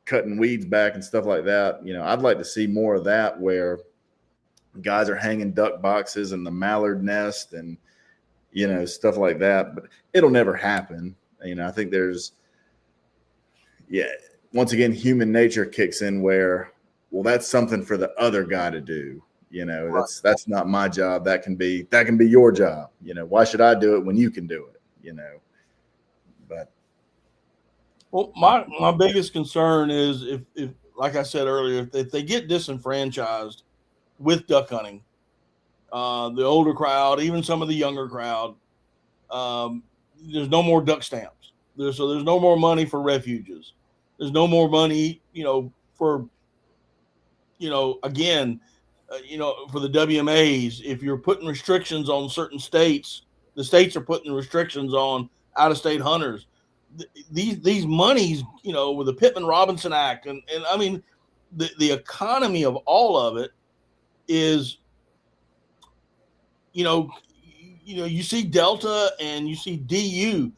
cutting weeds back and stuff like that. I'd like to see more of that, where guys are hanging duck boxes and the mallard nest and, stuff like that, but it'll never happen. I think once again, human nature kicks in where, well, that's something for the other guy to do. Right. That's not my job. That can be your job. Why should I do it when you can do it? But Well, my biggest concern is if like I said earlier, if they get disenfranchised with duck hunting, the older crowd, even some of the younger crowd, there's no more duck stamps. There's no more money for refuges. There's no more money, for, again, for the WMAs. If you're putting restrictions on certain states, the states are putting restrictions on out-of-state hunters. These monies, with the Pittman Robinson Act, and I mean, the economy of all of it is, you see Delta and you see DU.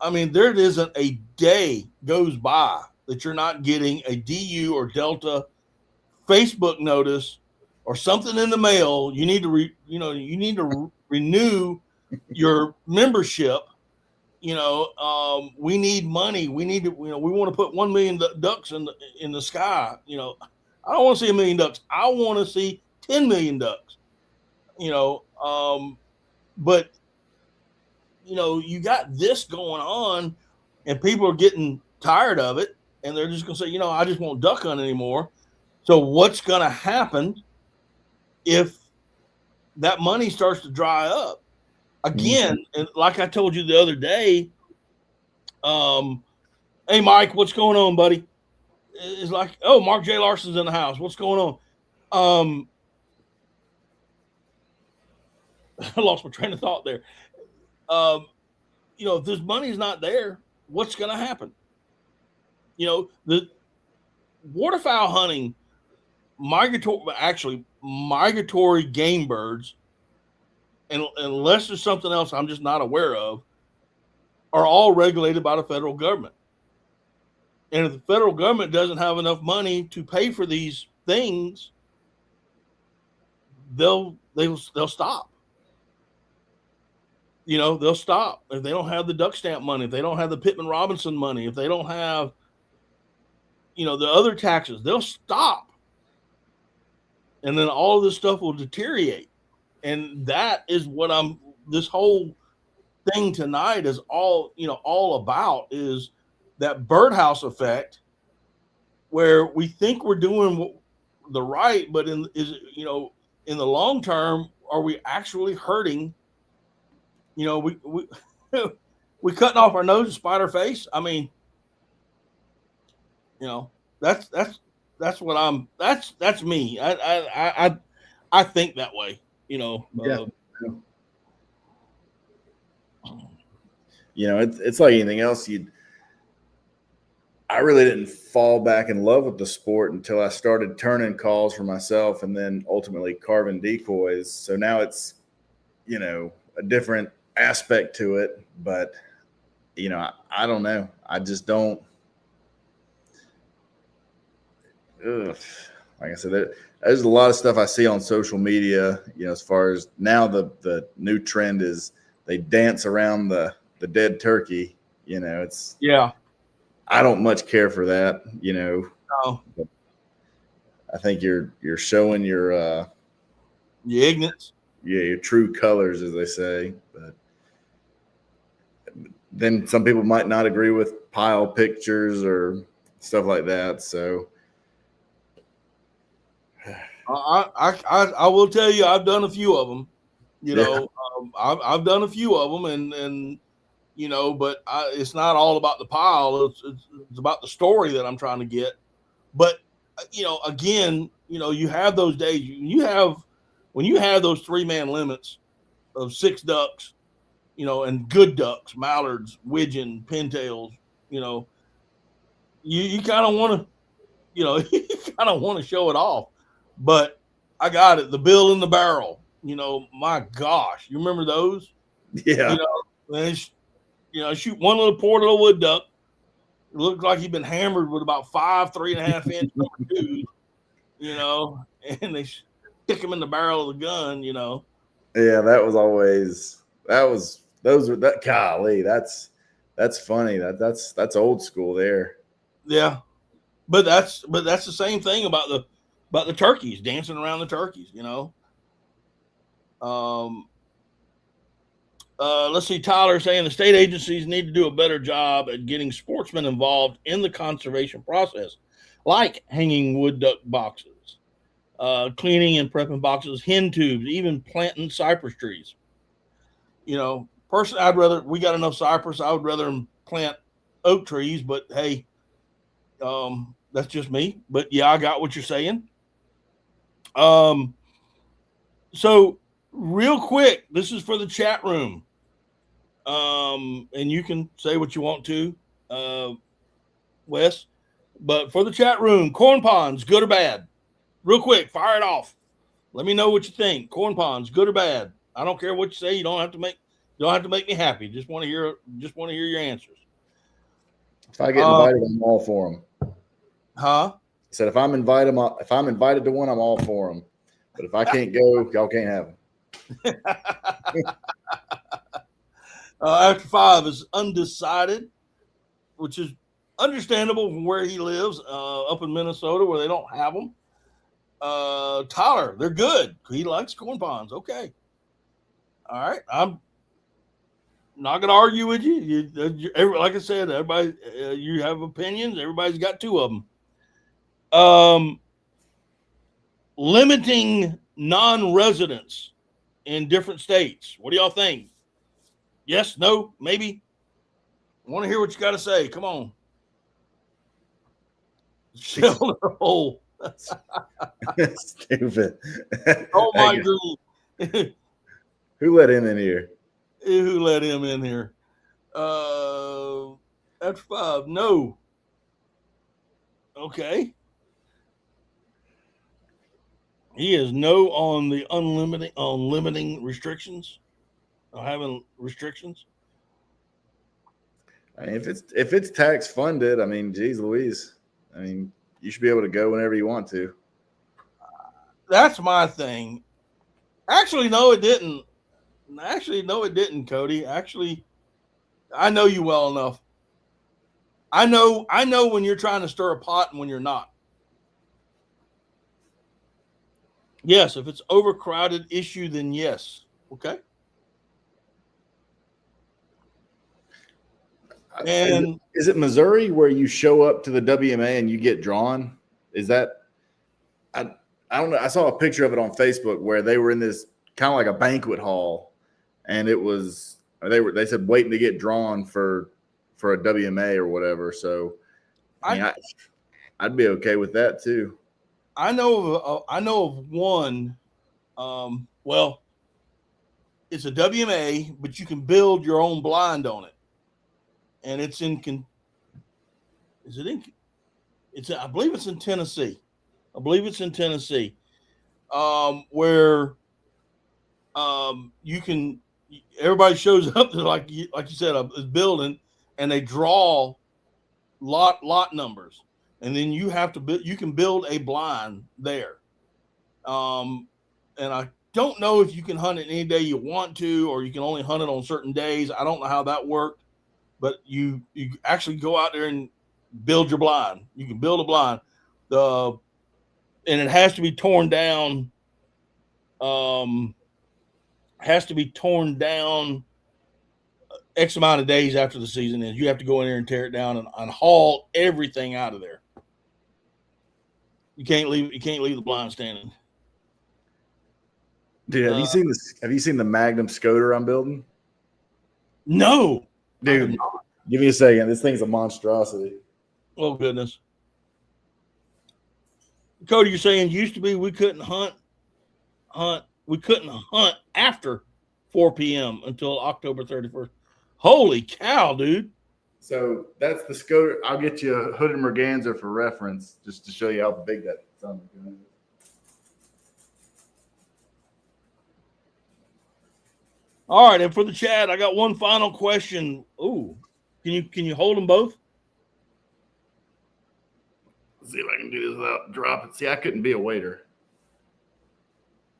I mean, there isn't a day goes by that you're not getting a DU or Delta Facebook notice or something in the mail. You need to renew your membership. We need money. We need to, we want to put 1 million ducks in the sky. I don't want to see 1 million ducks. I want to see 10 million ducks. But you got this going on, and people are getting tired of it, and they're just going to say, I just won't duck hunt anymore. So what's going to happen if that money starts to dry up again? And like I told you the other day, hey Mike, what's going on, buddy? It's like, oh, Mark J. Larson's in the house. What's going on? I lost my train of thought there. If this money's not there, what's going to happen? The waterfowl hunting, migratory game birds, and unless there's something else I'm just not aware of, are all regulated by the federal government. And if the federal government doesn't have enough money to pay for these things, they'll stop. They'll stop if they don't have the duck stamp money, if they don't have the Pittman Robinson money, if they don't have, the other taxes, they'll stop. And then all of this stuff will deteriorate. And that is what this whole thing tonight is all about, is that birdhouse effect, where we think we're doing the right, but in the long term, are we actually hurting? We cutting off our nose to spite our face. I mean, that's what that's me. I think that way. Yeah. It's like anything else. I really didn't fall back in love with the sport until I started turning calls for myself, and then ultimately carving decoys. So now it's, a different aspect to it, but I don't know. I just don't. Like I said, there's a lot of stuff I see on social media. As far as now, the new trend is they dance around the dead turkey. It's I don't much care for that, No, I think you're showing your your ignorance. your true colors, as they say. But then some people might not agree with pile pictures or stuff like that. So I will tell you, I've done a few of them. yeah, I've done a few of them, and but it's not all about the pile. It's about the story that I'm trying to get. But again, you have those days. When you have those 3-man limits of 6 ducks, and good ducks, mallards, widgeon, pintails, you kind of want to, you kind of want to show it off. But I got it. The bill in the barrel. My gosh, you remember those? yeah, Shoot one little poor little wood duck. It looked like he'd been hammered with about 5 3.5 inch number 2s, and they stick him in the barrel of the gun, yeah. That was always those were that golly. That's funny. That's old school there. Yeah. But that's the same thing about the turkeys, dancing around the turkeys, Let's see, Tyler saying the state agencies need to do a better job at getting sportsmen involved in the conservation process, like hanging wood duck boxes, cleaning and prepping boxes, hen tubes, even planting cypress trees. Personally, we got enough cypress. I would rather plant oak trees, but hey, that's just me. But yeah, I got what you're saying. So real quick, this is for the chat room. And you can say what you want to, Wes, but for the chat room, corn ponds, good or bad? Real quick, fire it off. Let me know what you think. Corn ponds, good or bad? I don't care what you say. You don't have to make me happy. Just want to hear your answers. If I get invited, I'm all for them. Huh? I said if I'm invited to one, I'm all for them. But if I can't go, y'all can't have them. After 5 is undecided, which is understandable from where he lives, up in Minnesota where they don't have them. Tyler, they're good. He likes corn ponds. Okay. All right. I'm not going to argue with you. Like I said, everybody, you have opinions. Everybody's got 2 of them. Limiting non-residents in different states. What do y'all think? Yes, no, maybe? I want to hear what you got to say. Come on. Shell or hole. Stupid. Oh, my dream. Who let him in here? Who let him in here? That's 5. No. Okay. He is no on the limiting restrictions. Having restrictions. I mean, if it's tax funded, I mean, geez Louise. I mean, you should be able to go whenever you want to. That's my thing. Actually, no, it didn't. Cody. Actually, I know you well enough. I know when you're trying to stir a pot and when you're not. Yes, if it's overcrowded issue, then yes. Okay. And is it Missouri where you show up to the WMA and you get drawn? Is that I don't know. I saw a picture of it on Facebook where they were in this kind of like a banquet hall, and they said waiting to get drawn for a WMA or whatever. So I'd be okay with that too. I know of one. Well, it's a WMA, but you can build your own blind on it. And I believe it's in Tennessee. Where everybody shows up to like you said, a building, and they draw lot numbers, and then you can build a blind there. And I don't know if you can hunt it any day you want to, or you can only hunt it on certain days. I don't know how that worked. But you actually go out there and build your blind. You can build a blind. And it has to be torn down. Has to be torn down X amount of days after the season ends. You have to go in there and tear it down and haul everything out of there. You can't leave the blind standing. Dude, have you seen this? Have you seen the Magnum Scoter I'm building? No, dude. Give me a second. This thing's a monstrosity. Oh goodness, Cody, you're saying used to be we couldn't hunt. We couldn't hunt after 4 p.m. until October 31st. Holy cow, dude! So that's the Scoter. I'll get you a hooded merganser for reference, just to show you how big that son is. All right, and for the chat, I got one final question. Ooh, can you hold them both? Let's see if I can do this without dropping. See, I couldn't be a waiter.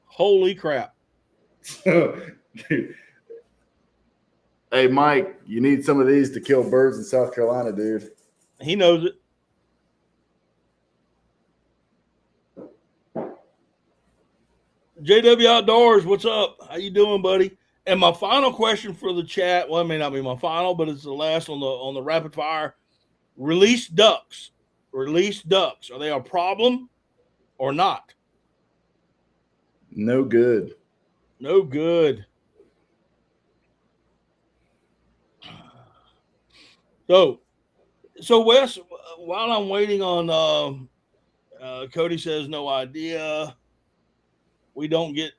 Holy crap! Dude. Hey, Mike, you need some of these to kill birds in South Carolina, dude. He knows it. JW Outdoors, what's up? How you doing, buddy? And my final question for the chat, well, it may not be my final, but it's the last on the rapid fire. Released ducks. Released ducks. Are they a problem or not? No good. No good. So Wes, while I'm waiting on Cody says no idea. We don't get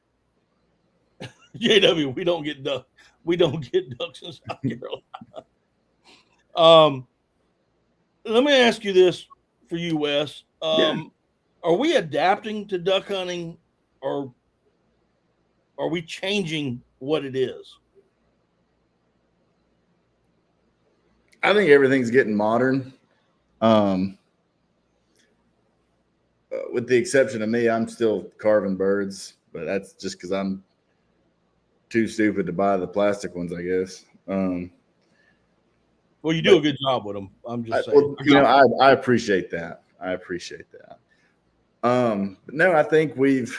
JW. We don't get ducks. We don't get ducks in South Carolina. Let me ask you this for you, Wes. Are we adapting to duck hunting, or are we changing what it is? I think everything's getting modern. With the exception of me, I'm still carving birds, but that's just because I'm too stupid to buy the plastic ones, I guess. Well, you do a good job with them. I'm just saying. Well, I appreciate that. But no, I think we've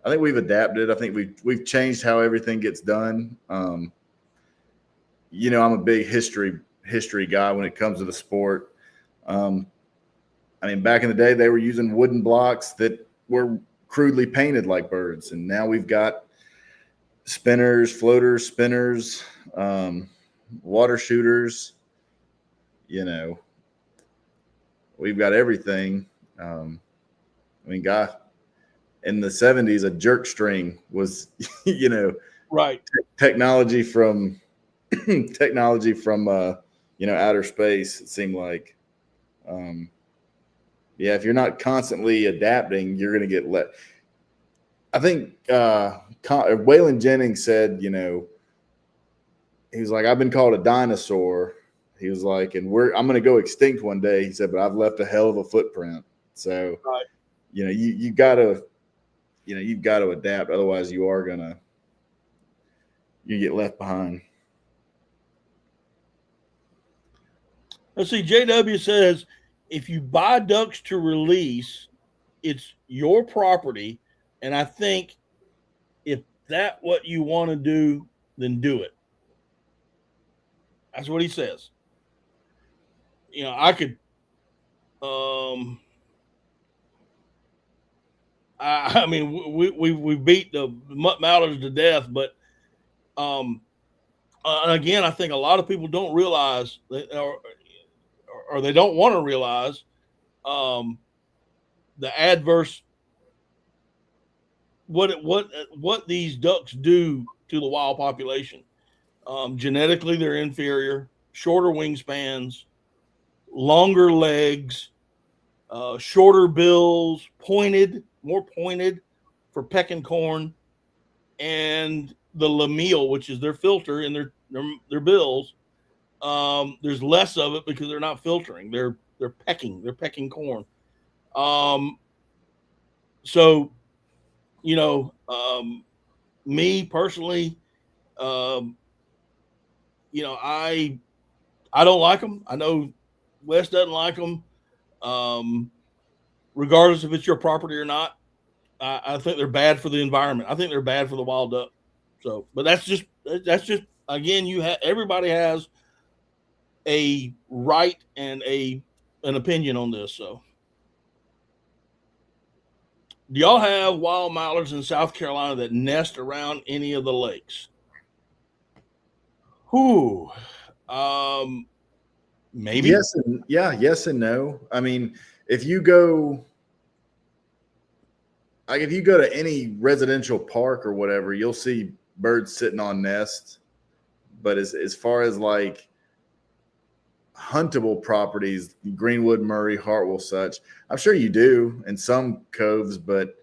adapted. I think we've changed how everything gets done. I'm a big history guy when it comes to the sport. Back in the day, they were using wooden blocks that were crudely painted like birds, and now we've got spinners, floaters, spinners, water shooters. We've got everything. God, in the 70s, a jerk string was, right, technology from outer space. It seemed like. If you're not constantly adapting, you're going to get let. I think Waylon Jennings said, he was like, I've been called a dinosaur. He was like, and I'm going to go extinct one day. He said, but I've left a hell of a footprint. So, right. You've got to adapt. Otherwise you get left behind. Let's see. JW says, if you buy ducks to release, it's your property. And I think if that's what you want to do, then do it. That's what he says. I could, we beat the mutt mallards to death, but, again, I think a lot of people don't realize that, or they don't want to realize the adverse what these ducks do to the wild population. Genetically, they're inferior, shorter wingspans, longer legs, shorter bills, more pointed for pecking corn, and the lamille, which is their filter in their bills. There's less of it because they're not filtering. They're pecking corn. Me personally, I don't like them. I know Wes doesn't like them, regardless if it's your property or not. I think they're bad for the environment. I think they're bad for the wild duck. So, but that's just again, everybody has a right and an opinion on this. So, do y'all have wild mallards in South Carolina that nest around any of the lakes? Who? Maybe. Yes and no. I mean, if you go to any residential park or whatever, you'll see birds sitting on nests. But as far as like huntable properties, Greenwood, Murray, Hartwell, such, I'm sure you do in some coves, but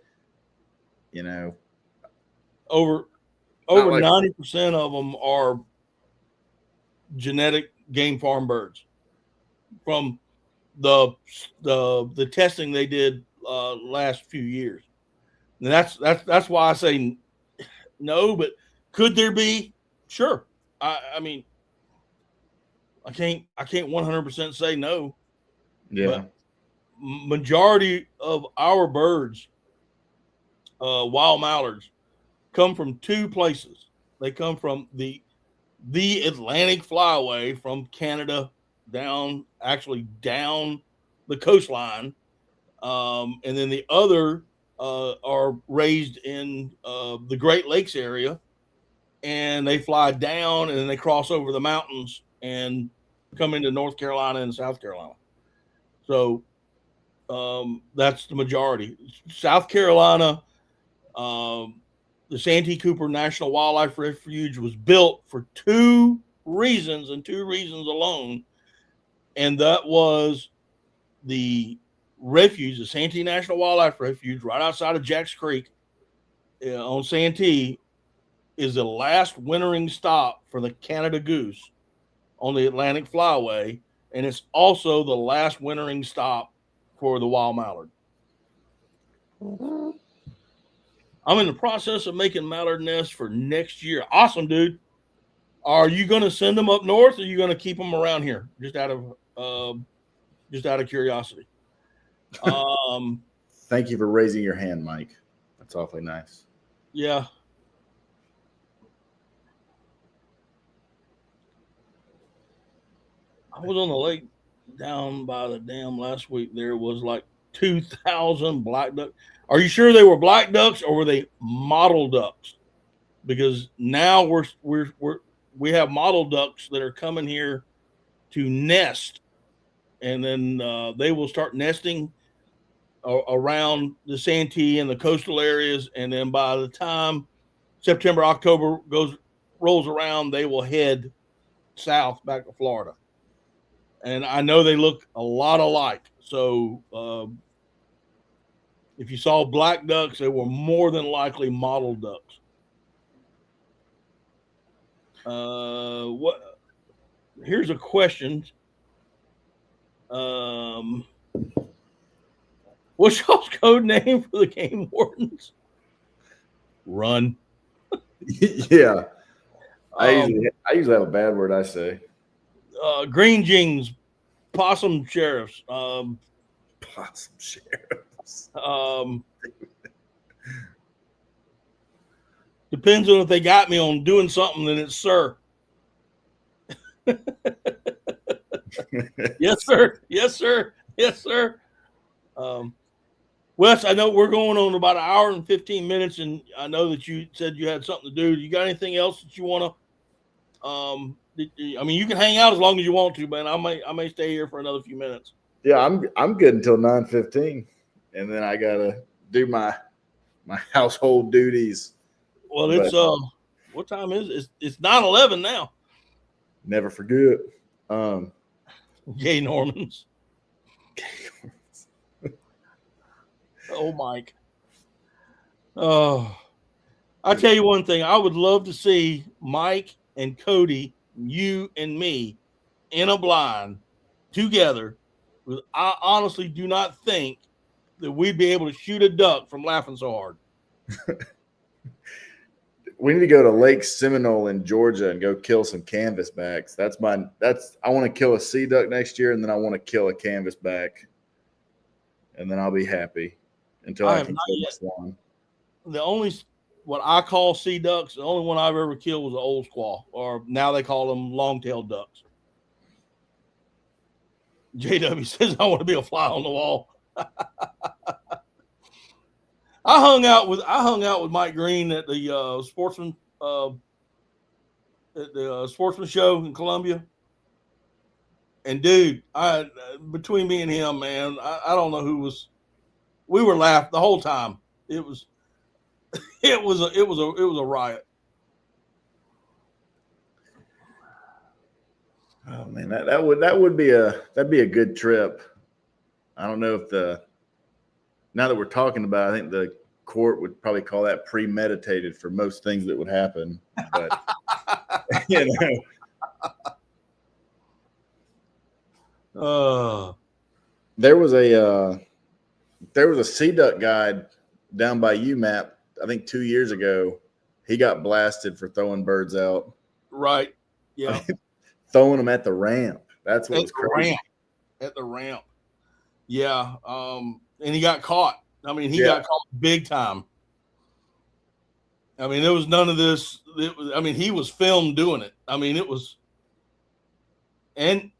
over 90% of them are genetic game farm birds from the testing they did last few years. And that's why I say no, but could there be? Sure. I mean, I can't 100% say no. Yeah. But majority of our birds, wild mallards, come from two places. They come from the Atlantic flyway from Canada down the coastline, and then the other are raised in the Great Lakes area, and they fly down and then they cross over the mountains and come into North Carolina and South Carolina. So that's the majority. South Carolina, the Santee Cooper National Wildlife Refuge was built for two reasons and two reasons alone. And that was the refuge, the Santee National Wildlife Refuge, right outside of Jacks Creek on Santee, is the last wintering stop for the Canada goose on the Atlantic flyway. And it's also the last wintering stop for the wild mallard. I'm in the process of making mallard nests for next year. Awesome, dude. Are you going to send them up north, or are you going to keep them around here? Just out of curiosity. Thank you for raising your hand, Mike. That's awfully nice. Yeah. I was on the lake down by the dam last week. There was like 2,000 black ducks. Are you sure they were black ducks or were they mottled ducks? Because now we have mottled ducks that are coming here to nest, and then they will start nesting around the Santee and the coastal areas, and then by the time September, October rolls around, they will head south back to Florida. And I know they look a lot alike. So if you saw black ducks, they were more than likely mottled ducks. Here's a question. What's y'all's code name for the game wardens? Run. Yeah. I usually have a bad word I say. Green jeans, possum sheriffs. Possum sheriffs. Depends on if they got me on doing something, then it's sir. Yes, sir. Yes, sir. Yes, sir. Wes, I know we're going on about an hour and 15 minutes, and I know that you said you had something to do. You got anything else that you want to? I mean, you can hang out as long as you want to, man. I may stay here for another few minutes. Yeah, I'm good until 9:15, and then I gotta do my household duties. Well, it's what time is it? It's 9:11 now. Never forget. Gay Normans. Oh, Mike. Oh, I'll tell you one thing. I would love to see Mike and Cody, you and me, in a blind together. I honestly do not think that we'd be able to shoot a duck from laughing so hard. We need to go to Lake Seminole in Georgia and go kill some canvasbacks. I want to kill a sea duck next year, and then I want to kill a canvasback, and then I'll be happy until I can kill my swan. The only what I call sea ducks, the only one I've ever killed was an old squaw, or now they call them long-tailed ducks. JW says I want to be a fly on the wall. I hung out with Mike Green at the sportsman show in Columbia, and dude, between me and him, man, I don't know who was. We were laughing the whole time. It was a riot. Oh man, that'd be a good trip. I don't know if now that we're talking about it, I think the court would probably call that premeditated for most things that would happen. But you know, there was a sea duck guide down by UMAP, I think 2 years ago. He got blasted for throwing birds out. Right. Yeah. Throwing them at the ramp. That's what was crazy. At the ramp. Yeah. And he got caught. I mean, he got caught big time. I mean, there was none of this. He was filmed doing it. I mean, it was, and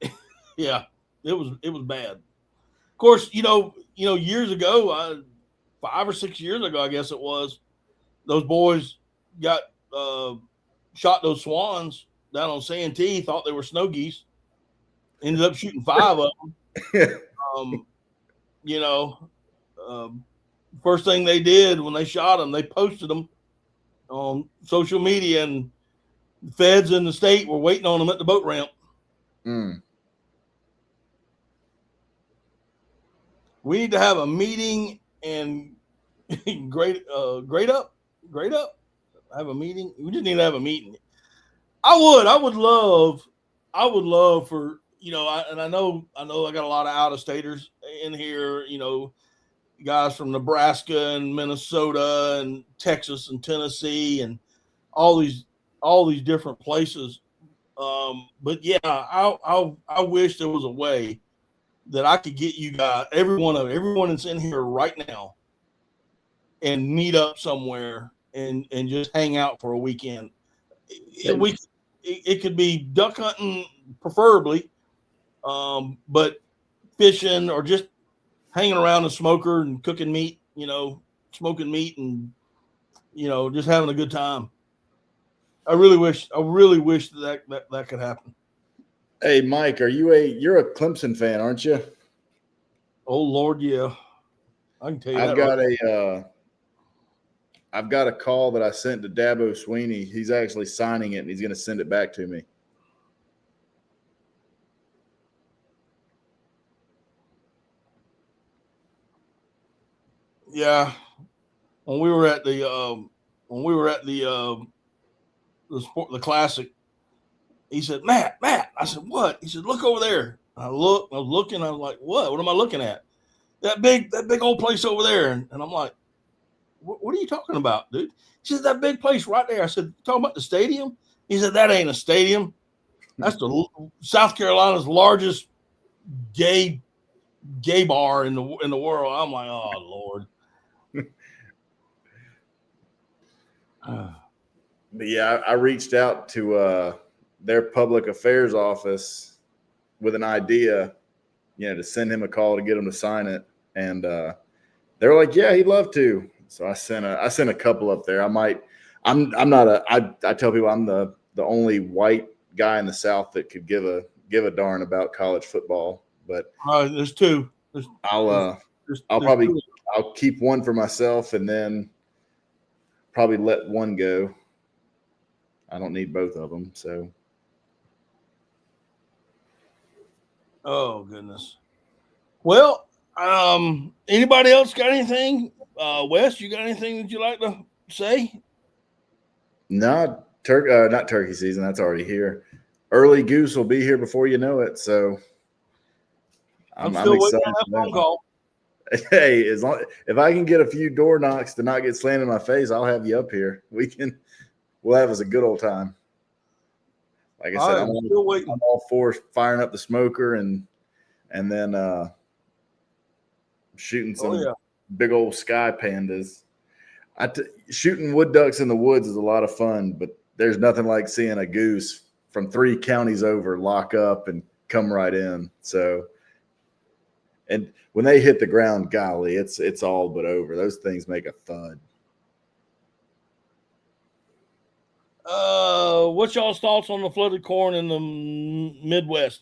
yeah, it was bad. Of course, years ago, 5 or 6 years ago, I guess it was, those boys got shot those swans down on Santee, thought they were snow geese, ended up shooting 5 of them. First thing they did when they shot them, they posted them on social media, and the feds in the state were waiting on them at the boat ramp. We need to have a meeting and grade up. Have a meeting. We just need to have a meeting. I would love for, I know I got a lot of out of staters in here, guys from Nebraska and Minnesota and Texas and Tennessee and all these different places. But yeah, I wish there was a way that I could get you guys, everyone that's in here right now, and meet up somewhere and just hang out for a weekend. It could be duck hunting, preferably, but fishing or just hanging around the smoker and cooking meat, smoking meat and, just having a good time. I really wish that could happen. Hey, Mike, you're a Clemson fan, aren't you? Oh Lord, yeah. I can tell you I've got a call that I sent to Dabo Sweeney. He's actually signing it, and he's going to send it back to me. Yeah, when we were at the classic, he said, Matt. I said, what? He said, look over there. I was looking. I was like, what? What am I looking at? That big old place over there. And I'm like, what are you talking about, dude? He said, that big place right there. I said, talking about the stadium? He said, that ain't a stadium. That's the South Carolina's largest gay bar in the world. I'm like, oh Lord. But yeah, I reached out to their public affairs office with an idea, to send him a call to get him to sign it, and they were like, "Yeah, he'd love to." So I sent a couple up there. I tell people I'm the only white guy in the South that could give a darn about college football, but there's two. I'll keep one for myself and then probably let one go. I don't need both of them. So. Oh goodness. Well, anybody else got anything? Wes, you got anything that you like to say? Not turkey season. That's already here. Early goose will be here before you know it. So I'm excited for that phone call. Hey, if I can get a few door knocks to not get slammed in my face, I'll have you up here. We we'll have us a good old time. Like I said, I'm still waiting. I'm all for firing up the smoker and then shooting some big old sky pandas. Shooting wood ducks in the woods is a lot of fun, but there's nothing like seeing a goose from 3 counties over lock up and come right in. So, and when they hit the ground, golly, it's all but over. Those things make a thud. What's y'all's thoughts on the flooded corn in the Midwest?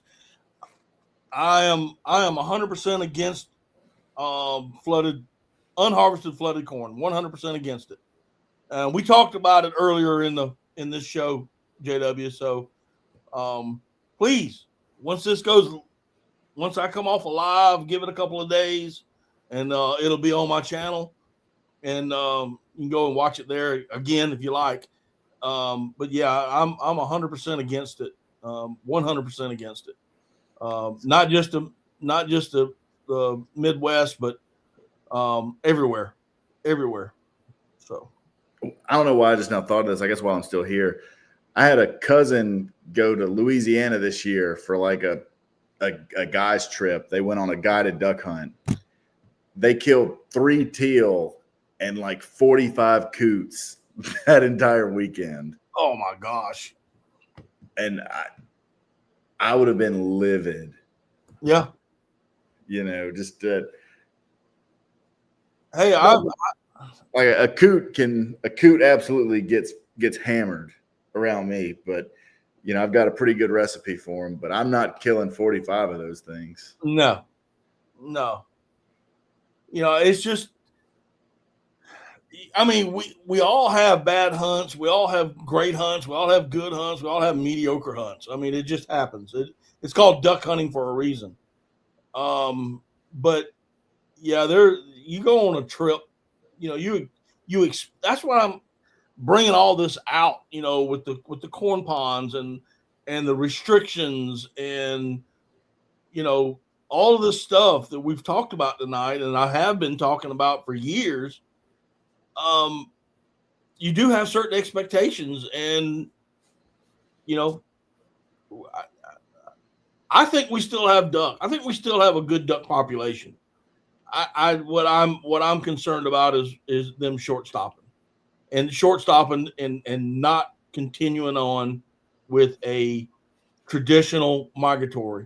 I am 100% against unharvested flooded corn. 100% against it. We talked about it earlier in this show, JW. So, please, once I come off alive, give it a couple of days, and it'll be on my channel, and you can go and watch it there again if you like. But yeah, I'm 100% against it. 100% against it. Not just the Midwest, but everywhere. So I don't know why I just now thought of this. I guess while I'm still here, I had a cousin go to Louisiana this year for like a guy's trip. They went on a guided duck hunt. They killed 3 teal and like 45 coots that entire weekend. Oh my gosh. And I would have been livid. Yeah. You know, just hey, like a coot absolutely gets hammered around me, but you know, I've got a pretty good recipe for them, but I'm not killing 45 of those things. No. You know, it's just, I mean, we all have bad hunts. We all have great hunts. We all have good hunts. We all have mediocre hunts. I mean, it just happens. It's called duck hunting for a reason. But yeah, you go on a trip, you know, that's why I'm bringing all this out, you know, with the corn ponds and the restrictions and, you know, all of this stuff that we've talked about tonight, and I have been talking about for years. You do have certain expectations, and you know, I think we still have duck. I think we still have a good duck population. What I'm concerned about is them short stopping and not continuing on with a traditional migratory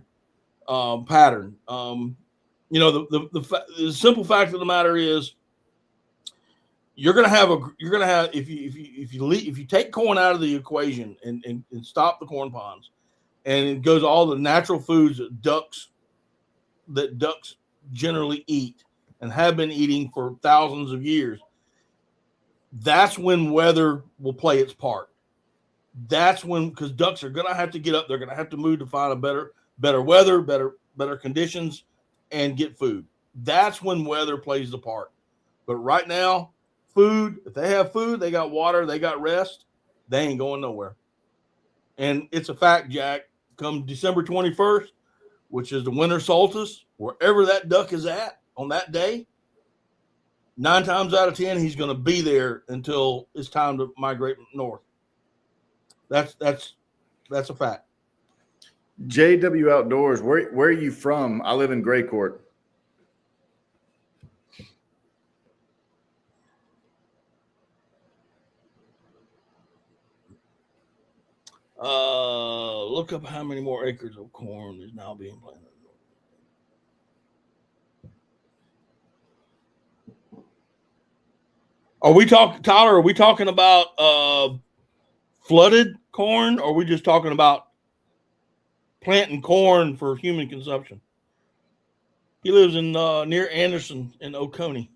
pattern. You know, the simple fact of the matter is, you're gonna have if you take corn out of the equation and stop the corn ponds, and it goes all the natural foods that ducks generally eat and have been eating for thousands of years. That's when weather will play its part. That's when, because ducks are gonna have to get up, they're gonna have to move to find a better weather, better conditions, and get food. That's when weather plays the part. But right now, food, if they have food, they got water, they got rest, they ain't going nowhere. And it's a fact, Jack, come December 21st, which is the winter solstice, wherever that duck is at on that day, 9 times out of 10, he's going to be there until it's time to migrate north. That's a fact. JW Outdoors, where are you from? I live in Gray Court. Look up how many more acres of corn is now being planted. Are we talking, Tyler? Are we talking about flooded corn, or are we just talking about planting corn for human consumption? He lives in near Anderson in Oconee.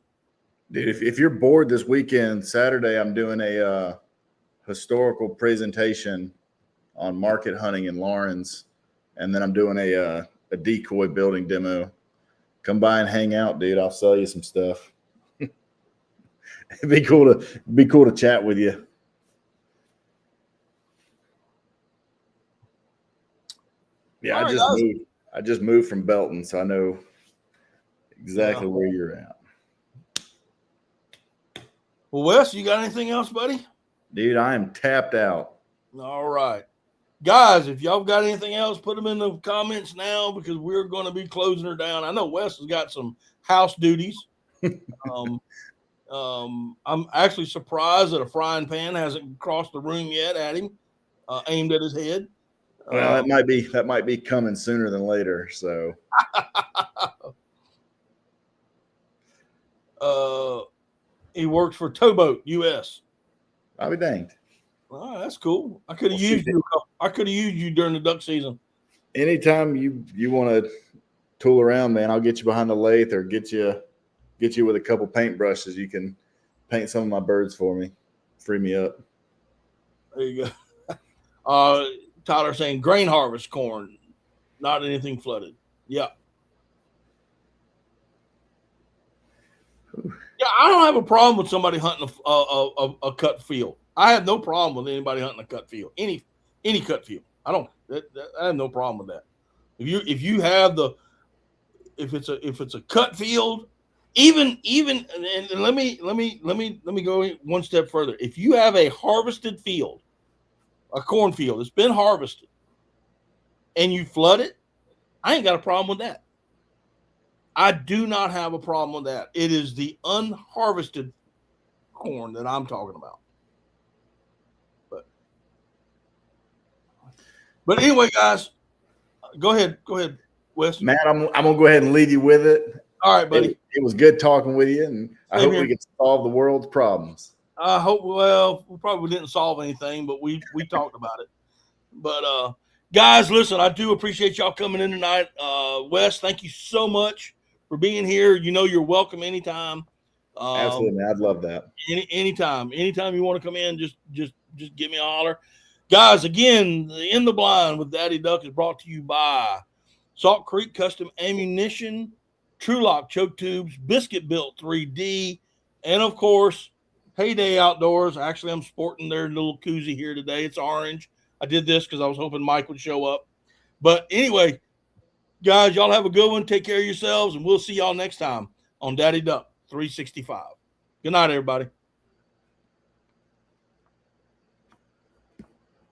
Dude, if you're bored this weekend, Saturday, I'm doing a historical presentation on market hunting in Lawrence, and then I'm doing a decoy building demo. Come by and hang out, dude. I'll sell you some stuff. It'd be cool to chat with you. Yeah, I just moved from Belton, so I know exactly where you're at. Well, Wes, you got anything else, buddy? Dude, I am tapped out. All right. Guys, if y'all got anything else, put them in the comments now because we're going to be closing her down. I know Wes has got some house duties. I'm actually surprised that a frying pan hasn't crossed the room yet at him, aimed at his head. Well, that might be coming sooner than later. So, he works for Towboat US. I'll be danged. Oh, that's cool. I could have used you. I could have used you during the duck season. Anytime you want to tool around, man, I'll get you behind the lathe or get you with a couple paint brushes. You can paint some of my birds for me. Free me up. There you go. Tyler saying grain harvest corn, not anything flooded. Yeah. Yeah, I don't have a problem with somebody hunting a cut field. I have no problem with anybody hunting a cut field. Any cut field. I have no problem with that. If you have if it's a cut field, even and let me go one step further. If you have a harvested field, a cornfield that's been harvested, and you flood it, I ain't got a problem with that. I do not have a problem with that. It is the unharvested corn that I'm talking about. But anyway, guys, go ahead, Wes. Matt, I'm gonna go ahead and leave you with it. All right, buddy. It was good talking with you, and I hope we can solve the world's problems. I hope. Well, we probably didn't solve anything, but we talked about it. But guys, listen, I do appreciate y'all coming in tonight. Wes, thank you so much for being here. You know, you're welcome anytime. Absolutely, I'd love that. Anytime you want to come in, just give me a holler. Guys, again, In the Blind with Daddy Duck is brought to you by Salt Creek Custom Ammunition, TrueLock Choke Tubes, Biscuit Built 3D, and of course, Heyday Outdoors. Actually, I'm sporting their little koozie here today. It's orange. I did this because I was hoping Mike would show up. But anyway, guys, y'all have a good one. Take care of yourselves, and we'll see y'all next time on Daddy Duck 365. Good night, everybody.